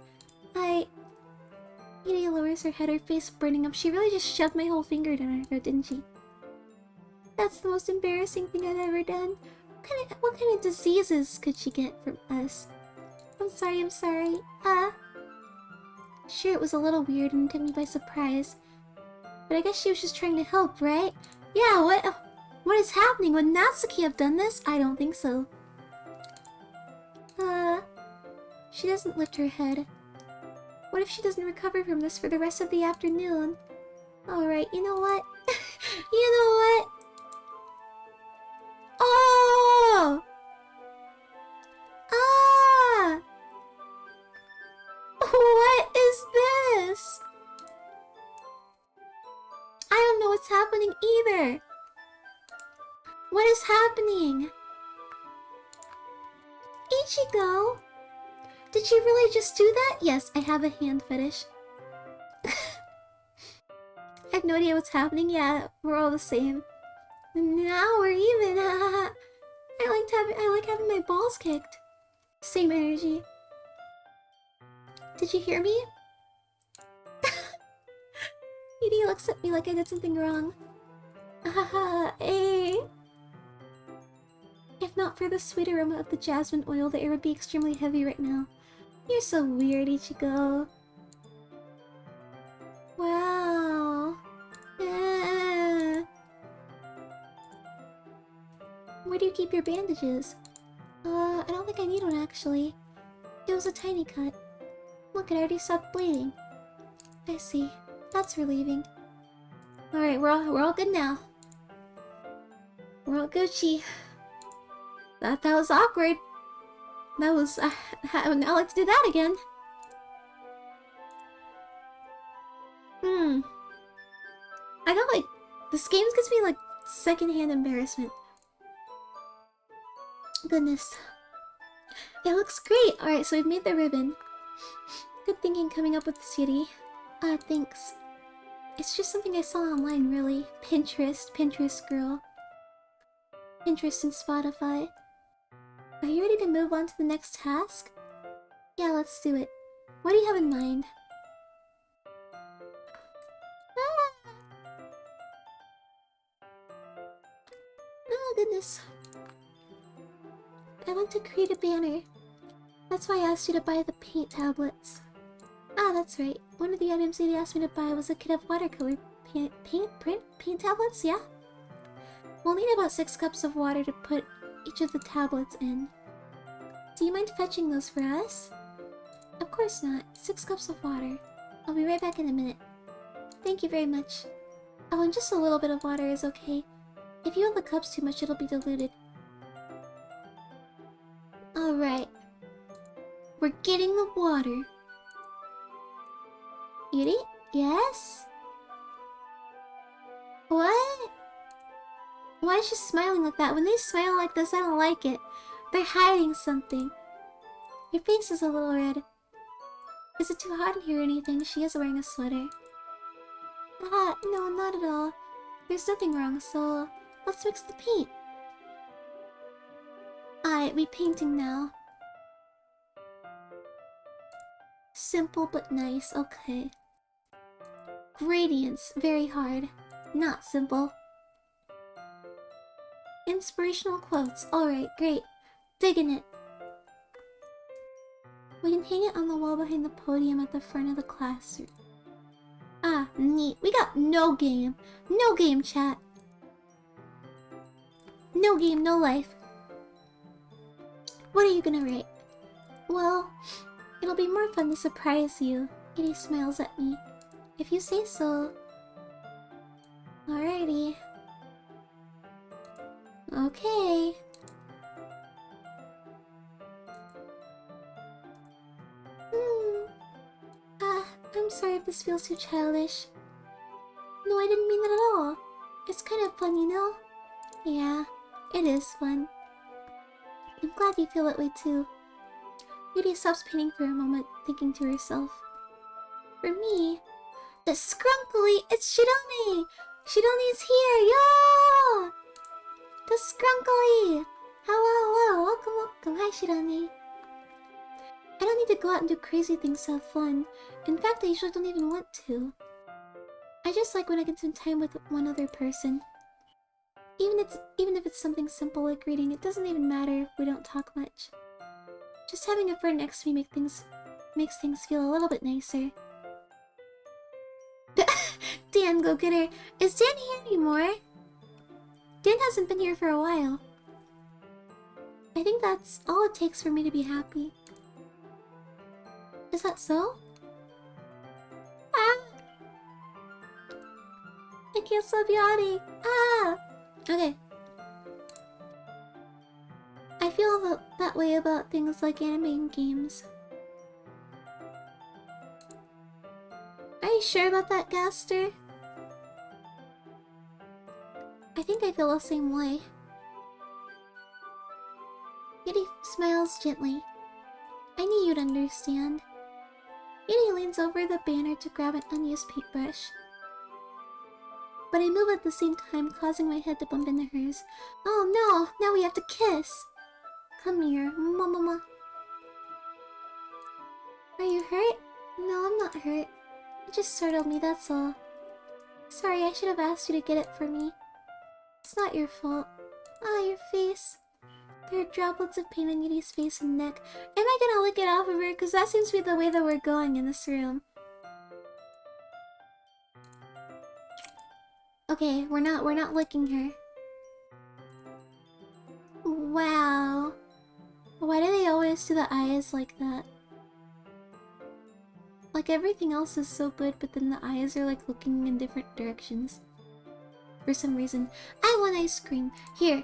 Yuri lowers her head, her face burning up. She really just shoved my whole finger down her throat, didn't she? That's the most embarrassing thing I've ever done. What kind of diseases could she get from us? I'm sorry. Sure, it was a little weird and took me by surprise. But I guess she was just trying to help, right? Yeah, what is happening? Would Natsuki have done this? I don't think so. She doesn't lift her head. What if she doesn't recover from this for the rest of the afternoon? Alright, you know what? You know what? Oh! Ah! What is this? I don't know what's happening either. What is happening? Ichigo? Did you really just do that? Yes, I have a hand fetish. I have no idea what's happening. Yeah, we're all the same. Now we're even. I like having my balls kicked. Same energy. Did you hear me? Yuri looks at me like I did something wrong. Hey. If not for the sweet aroma of the jasmine oil, the air would be extremely heavy right now. You're so weird, Ichigo. Wow. Where do you keep your bandages? I don't think I need one actually. It was a tiny cut. Look, it already stopped bleeding. I see. That's relieving. Alright, we're all good now. We're all Gucci. That was awkward. That was... I would not like to do that again. I got like... This game gives me like secondhand embarrassment. Goodness. It looks great! Alright, so we've made the ribbon. Good thinking coming up with this, Yuri. Thanks. It's just something I saw online, really. Pinterest girl. Pinterest and Spotify. Are you ready to move on to the next task? Yeah, let's do it. What do you have in mind? Oh, goodness. I'd like to create a banner. That's why I asked you to buy the paint tablets. Ah, that's right. One of the items that he asked me to buy was a kit of watercolor paint tablets, yeah? We'll need about 6 cups of water to put each of the tablets in. Do you mind fetching those for us? Of course not. 6 cups of water. I'll be right back in a minute. Thank you very much. Oh, and just a little bit of water is okay. If you have the cups too much, it'll be diluted. Alright. We're getting the water. Yuri? Yes? What? Why is she smiling like that? When they smile like this, I don't like it. They're hiding something. Your face is a little red. Is it too hot in here or anything? She is wearing a sweater. No, not at all. There's nothing wrong, so let's mix the paint. Alright, we painting now. Simple but nice, okay. Gradients, very hard. Not simple. Inspirational quotes, alright, great. Digging it. We can hang it on the wall behind the podium at the front of the classroom. Ah, neat. We got no game. No game, chat. No game, no life. What are you gonna write? Well, it'll be more fun to surprise you. Yuri smiles at me. If you say so. Alrighty. Okay. I'm sorry if this feels too childish. No, I didn't mean that at all. It's kind of fun, you know? Yeah, it is fun. I'm glad you feel that way too. Yuri stops painting for a moment, thinking to herself. For me, the scrunkly, it's Shirone! Shirone's here, yo! The scrunkly! Hello, welcome. Hi, Shirone. I don't need to go out and do crazy things to have fun. In fact, I usually don't even want to. I just like when I can spend time with one other person. Even if it's something simple like reading, it doesn't even matter if we don't talk much. Just having a friend next to me makes things feel a little bit nicer. Dan, go get her. Is Dan here anymore? Dan hasn't been here for a while. I think that's all it takes for me to be happy. Is that so? Ah! I can't stop yawning. Ah! Okay. I feel that way about things like anime and games. Are you sure about that, Gaster? I think I feel the same way. Yuri smiles gently. I knew you'd understand. Yuri leans over the banner to grab an unused paintbrush. But I move at the same time, causing my head to bump into hers. Oh no! Now we have to kiss! Come here, mama. Are you hurt? No, I'm not hurt. It just startled me, that's all. Sorry, I should have asked you to get it for me. It's not your fault. Ah, your face. There are droplets of paint on Yuri's face and neck. Am I gonna lick it off of her? Because that seems to be the way that we're going in this room. Okay, we're not licking her. Wow. Why do they always do the eyes like that? Like everything else is so good, but then the eyes are like looking in different directions. For some reason. I want ice cream. Here.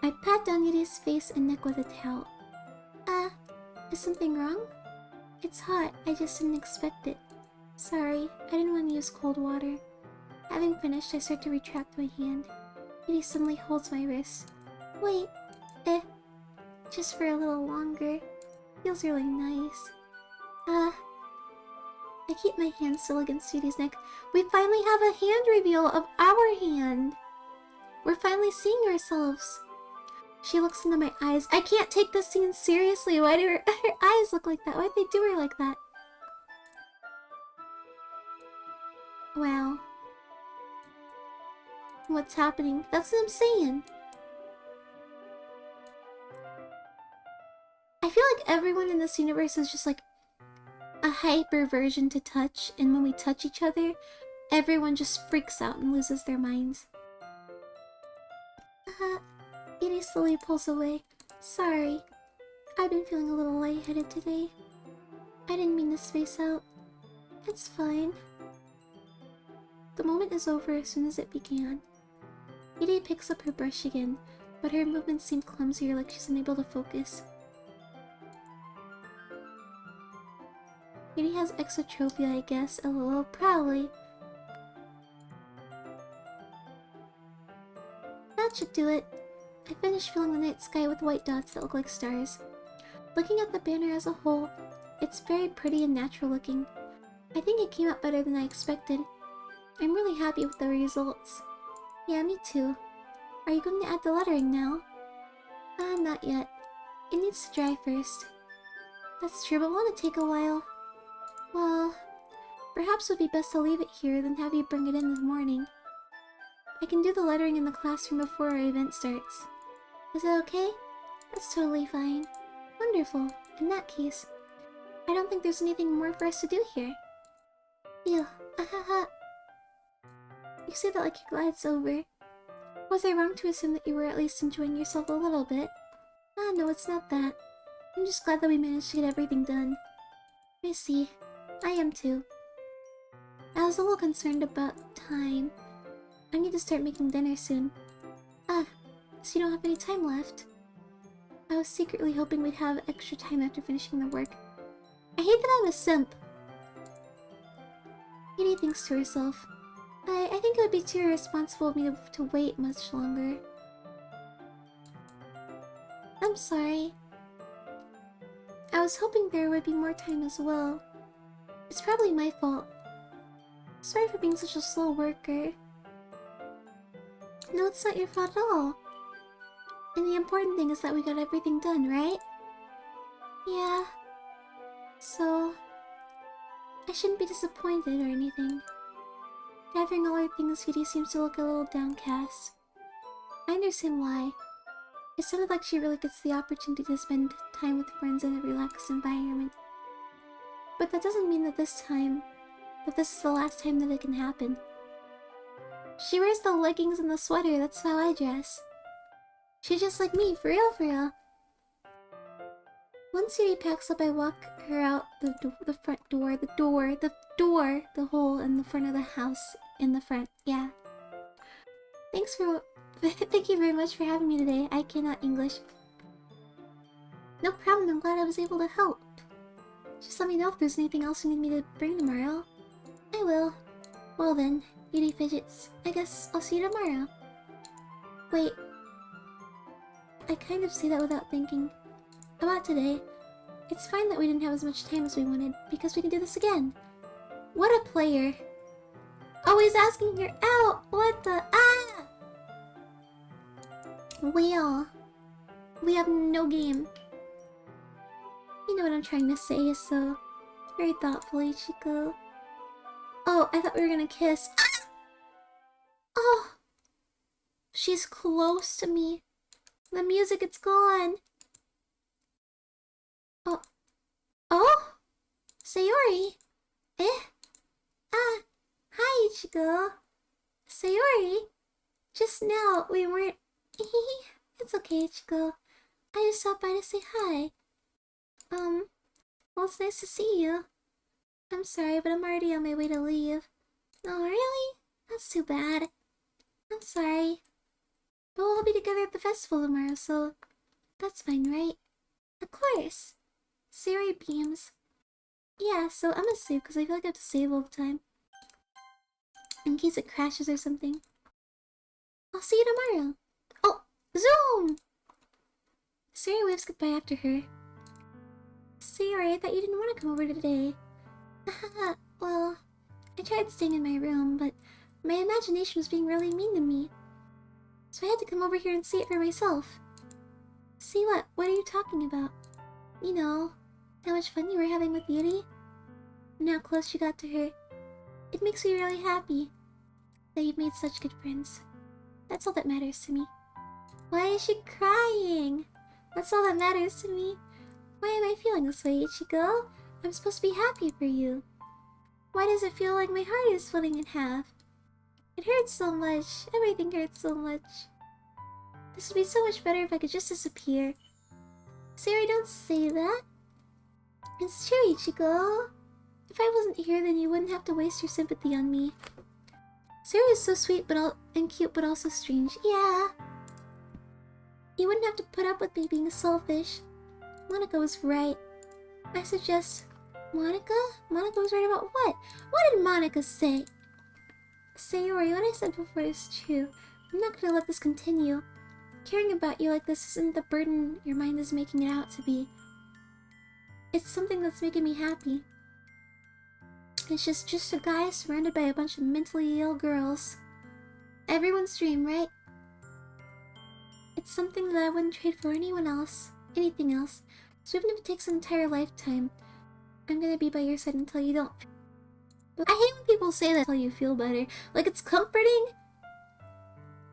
I pat down Yuri's face and neck with a towel. Is something wrong? It's hot. I just didn't expect it. Sorry, I didn't want to use cold water. Having finished, I start to retract my hand. Yuri suddenly holds my wrist. Wait. Just for a little longer. Feels really nice. I keep my hand still against Yuri's neck. We finally have a hand reveal of our hand. We're finally seeing ourselves. She looks into my eyes. I can't take this scene seriously. Why do her eyes look like that? Why'd they do her like that? Wow. What's happening? That's what I'm saying. I feel like everyone in this universe is just like a hyper version to touch, and when we touch each other, everyone just freaks out and loses their minds. Yuri slowly pulls away. Sorry. I've been feeling a little lightheaded today. I didn't mean to space out. It's fine. The moment is over as soon as it began. Yuri picks up her brush again, but her movements seem clumsier, like she's unable to focus. Yuri has exotropia, I guess. LOL, probably. That should do it. I finished filling the night sky with white dots that look like stars. Looking at the banner as a whole, it's very pretty and natural looking. I think it came out better than I expected. I'm really happy with the results. Yeah, me too. Are you going to add the lettering now? Not yet. It needs to dry first. That's true, but won't it take a while? Well, perhaps it would be best to leave it here than have you bring it in the morning. I can do the lettering in the classroom before our event starts. Is it okay? That's totally fine. Wonderful. In that case, I don't think there's anything more for us to do here. Phew. You say that like you're glad it's over. Was I wrong to assume that you were at least enjoying yourself a little bit? Ah, no, it's not that. I'm just glad that we managed to get everything done. I see. I am too. I was a little concerned about time. I need to start making dinner soon. Ah, so you don't have any time left. I was secretly hoping we'd have extra time after finishing the work. I hate that I'm a simp. Katie thinks to herself. I think it would be too irresponsible of me to wait much longer. I'm sorry. I was hoping there would be more time as well. It's probably my fault. Sorry for being such a slow worker. No, it's not your fault at all. And the important thing is that we got everything done, right? Yeah. So... I shouldn't be disappointed or anything. Gathering all our things, Yuri seems to look a little downcast. I understand why. It sounded like she really gets the opportunity to spend time with friends in a relaxed environment. But that doesn't mean that this is the last time that it can happen. She wears the leggings and the sweater, that's how I dress. She's just like me, for real, for real. Once Yuri packs up, I walk her out the front door, the hole in the front of the house, in the front, yeah. Thank you very much for having me today. I cannot English. No problem, I'm glad I was able to help. Just let me know if there's anything else you need me to bring tomorrow. I will. Well then, Yuri fidgets. I guess I'll see you tomorrow. Wait. I kind of say that without thinking. About today, it's fine that we didn't have as much time as we wanted, because we can do this again. What a player. Always asking her out! What the— ah! Well, we have no game. You know what I'm trying to say, so very thoughtful, Ichigo. Oh, I thought we were gonna kiss. Ah! Oh! She's close to me. The music, it's gone. Oh. Oh? Sayori? Eh? Ah. Hi, Ichigo. Sayori? Just now, we weren't... It's okay, Ichigo. I just stopped by to say hi. Well, it's nice to see you. I'm sorry, but I'm already on my way to leave. Oh, really? That's too bad. I'm sorry. But we'll all be together at the festival tomorrow, so... That's fine, right? Of course. Sayori beams. Yeah, so I'm gonna save, because I feel like I have to save all the time. In case it crashes or something. I'll see you tomorrow. Oh! Zoom! Sayori waves goodbye after her. Sayori, I thought you didn't want to come over today. Well, I tried staying in my room, but my imagination was being really mean to me. So I had to come over here and see it for myself. See what? What are you talking about? You know, how much fun you were having with Yuri? And how close you got to her. It makes me really happy that you've made such good friends. That's all that matters to me. Why is she crying? That's all that matters to me. Why am I feeling this way, Ichigo? I'm supposed to be happy for you. Why does it feel like my heart is splitting in half? It hurts so much. Everything hurts so much. This would be so much better if I could just disappear. Sayori, don't say that. It's true, Ichigo. If I wasn't here, then you wouldn't have to waste your sympathy on me. Sayori is so sweet and cute, but also strange. Yeah. You wouldn't have to put up with me being selfish. Monica was right. I suggest... Monica? Monica was right about what? What did Monica say? Sayori, what I said before is true. I'm not gonna let this continue. Caring about you like this isn't the burden your mind is making it out to be. It's something that's making me happy. It's just a guy surrounded by a bunch of mentally ill girls. Everyone's dream, right? It's something that I wouldn't trade for anyone else. Anything else. So even if it takes an entire lifetime, I'm gonna be by your side until you don't. I hate when people say that until you feel better. Like, it's comforting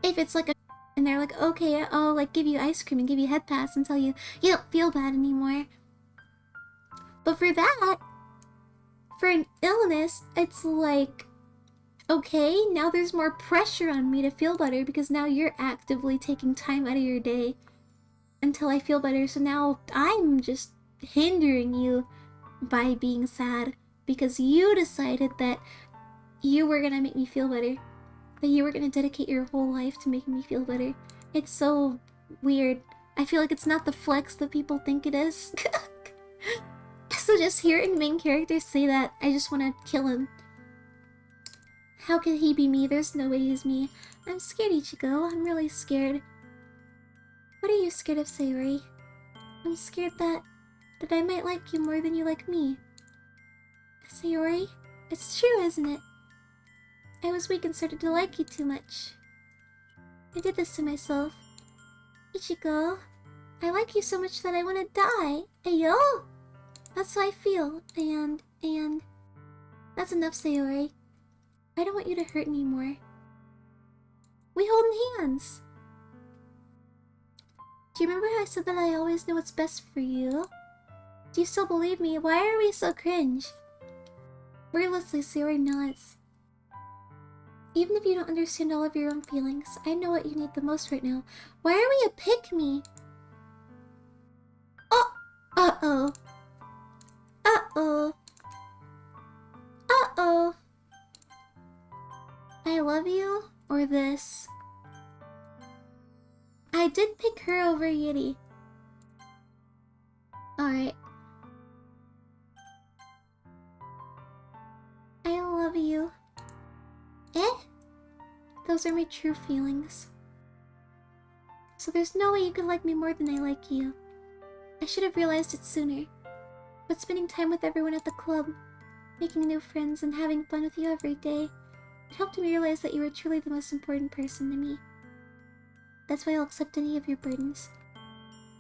if it's like a and they're like, okay, I'll like give you ice cream and give you head pass until you don't feel bad anymore. But for that, for an illness, it's like Okay, now there's more pressure on me to feel better because now you're actively taking time out of your day until I feel better. So now I'm just hindering you by being sad because you decided that you were gonna make me feel better. That you were gonna dedicate your whole life to making me feel better. It's so weird. I feel like it's not the flex that people think it is. So just hearing main characters say that, I just want to kill him. How can he be me? There's no way he's me. I'm scared, Ichigo. I'm really scared. What are you scared of, Sayori? I'm scared that I might like you more than you like me. Sayori, it's true, isn't it? I was weak and started to like you too much. I did this to myself. Ichigo, I like you so much that I want to die. Ayo! That's how I feel. And... That's enough, Sayori. I don't want you to hurt anymore. We hold hands. Do you remember how I said that I always know what's best for you? Do you still believe me? Why are we so cringe? Wordlessly, Sayori nods. Even if you don't understand all of your own feelings, I know what you need the most right now. Why are we a pick-me? Oh! Uh-oh. Uh-oh. Uh-oh. I love you, or this? I did pick her over Yuri. Alright. I love you. Eh? Those are my true feelings. So there's no way you could like me more than I like you. I should have realized it sooner. But spending time with everyone at the club, making new friends, and having fun with you every day, it helped me realize that you were truly the most important person to me. That's why I'll accept any of your burdens.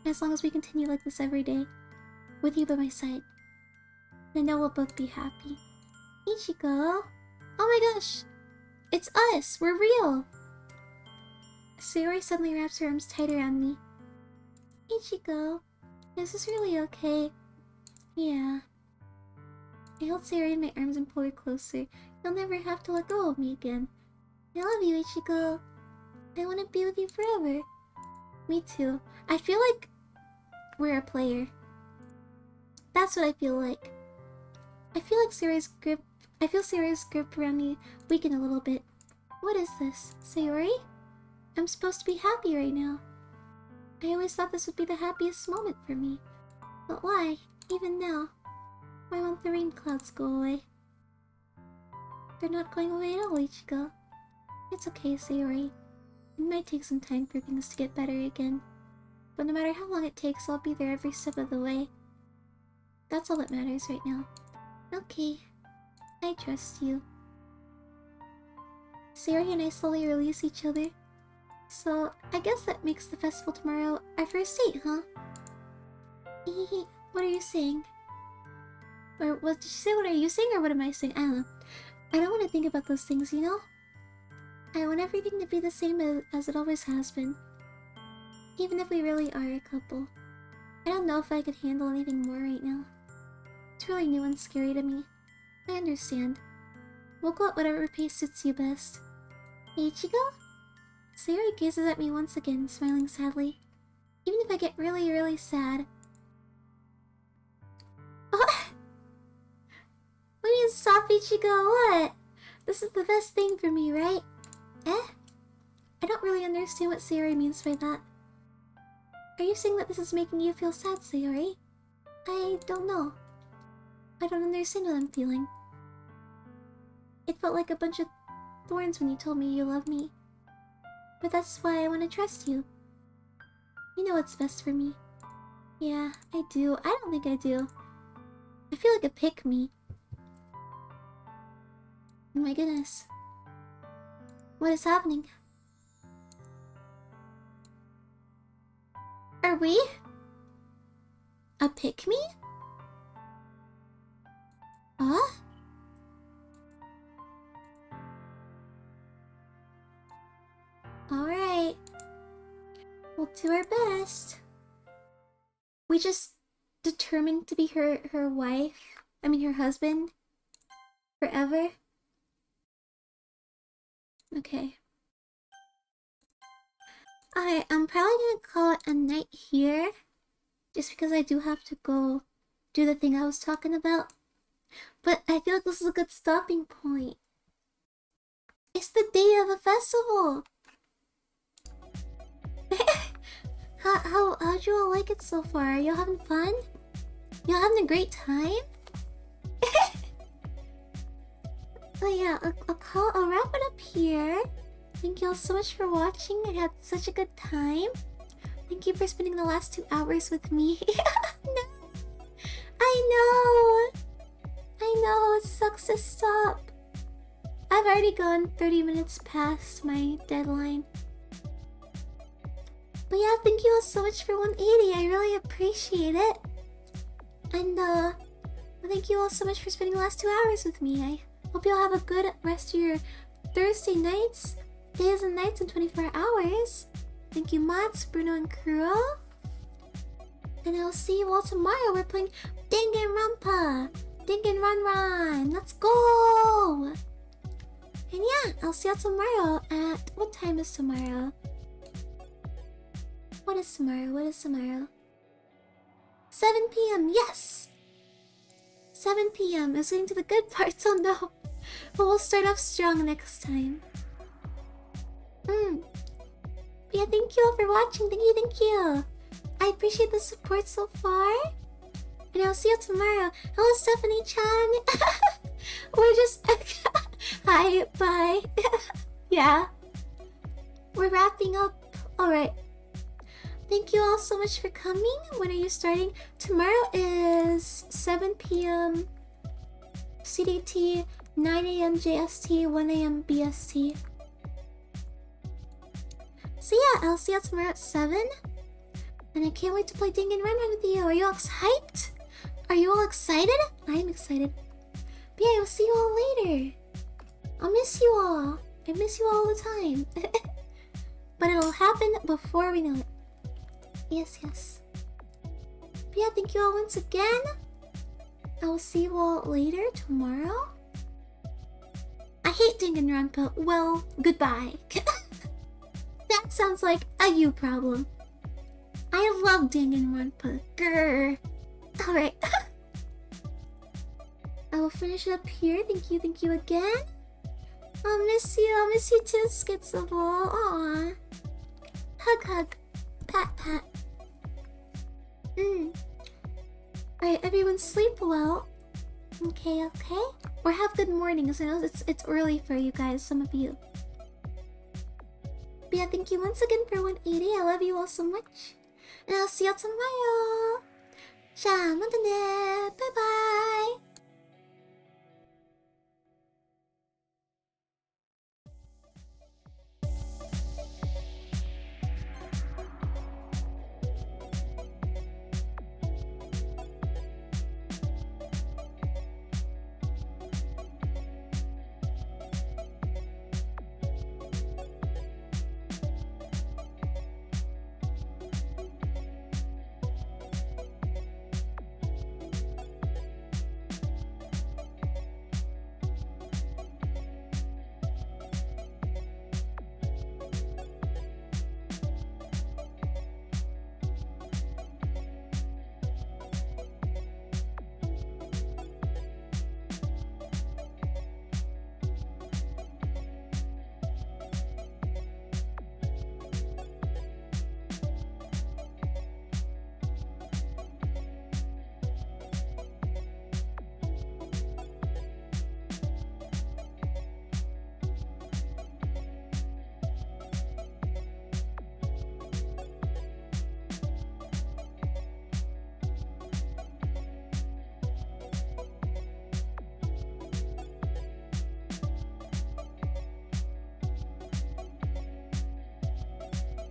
As long as we continue like this every day, with you by my side, I know we'll both be happy. Ichigo! Oh my gosh! It's us! We're real! Sayori suddenly wraps her arms tight around me. Ichigo, is this really okay? Yeah. I held Sayori in my arms and pulled her closer. You'll never have to let go of me again. I love you, Ichigo. I want to be with you forever. Me too. I feel like we're a player. That's what I feel like. I feel Sayori's grip around me weaken a little bit. What is this? Sayori? I'm supposed to be happy right now. I always thought this would be the happiest moment for me. But why? Even now? Why won't the rain clouds go away? They're not going away at all, Ichigo. It's okay, Sayori. It might take some time for things to get better again. But no matter how long it takes, I'll be there every step of the way. That's all that matters right now. Okay. I trust you. Sayori and I slowly release each other. So, I guess that makes the festival tomorrow our first date, huh? What are you saying? Or what did you say? What are you saying, or what am I saying? I don't know. I don't want to think about those things, you know? I want everything to be the same as it always has been. Even if we really are a couple. I don't know if I could handle anything more right now. It's really new and scary to me. I understand. We'll go at whatever pace suits you best. Ichigo? Sayori gazes at me once again, smiling sadly. Even if I get really, really sad. Oh! What do you mean stop, Ichigo? What? This is the best thing for me, right? Eh? I don't really understand what Sayori means by that. Are you saying that this is making you feel sad, Sayori? I don't know. I don't understand what I'm feeling. It felt like a bunch of thorns when you told me you love me. But that's why I want to trust you. You know what's best for me. Yeah, I do. I don't think I do. I feel like a pick-me. Oh my goodness. What is happening? Are we? A pick-me? Huh? Alright. We'll do our best. We just determined to be her wife. I mean her husband. Forever. Okay. Alright, I'm probably gonna call it a night here. Just because I do have to go do the thing I was talking about. But I feel like this is a good stopping point. It's the day of the festival! How'd you all like it so far? Are you having fun? You having a great time? But yeah, I'll wrap it up here. Thank you all so much for watching. I had such a good time. Thank you for spending the last 2 hours with me. No. I know, it sucks to stop. I've already gone 30 minutes past my deadline. But yeah, thank you all so much for 180. I really appreciate it. And thank you all so much for spending the last 2 hours with me. I hope you all have a good rest of your Thursday nights, days and nights, and 24 hours. Thank you, Mats, Bruno, and Kuro. And I'll see you all tomorrow. We're playing Danganronpa. Danganronron. Let's go! And yeah, I'll see you all tomorrow at... What time is tomorrow? What is tomorrow? 7 p.m. Yes! 7 p.m. It's getting to the good parts, oh no. But we'll start off strong next time. But yeah, thank you all for watching. Thank you. I appreciate the support so far. And I'll see you tomorrow. Hello, Stephanie-chan. We're just... Hi, bye. Yeah. We're wrapping up. Alright. Thank you all so much for coming. When are you starting? Tomorrow is 7 p.m. CDT, 9 a.m. JST, 1 a.m. BST. So yeah, I'll see you tomorrow at 7. And I can't wait to play Danganronpa with you. Are you all hyped? Are you all excited? I'm excited. But yeah, I'll see you all later. I'll miss you all. I miss you all the time. But it'll happen before we know it. Yes. But yeah, thank you all once again. I will see you all later tomorrow. I hate Danganronpa. Well, goodbye. That sounds like a you problem. I love Danganronpa. Grrr. Alright. I will finish it up here. Thank you again. I'll miss you too, Schizable. Aww. Hug. Pat. Alright, everyone sleep well. Okay. Or have good mornings. I know it's early for you guys, some of you. But yeah, thank you once again for 180. I love you all so much. And I'll see you tomorrow. 자, 만나네. Bye bye.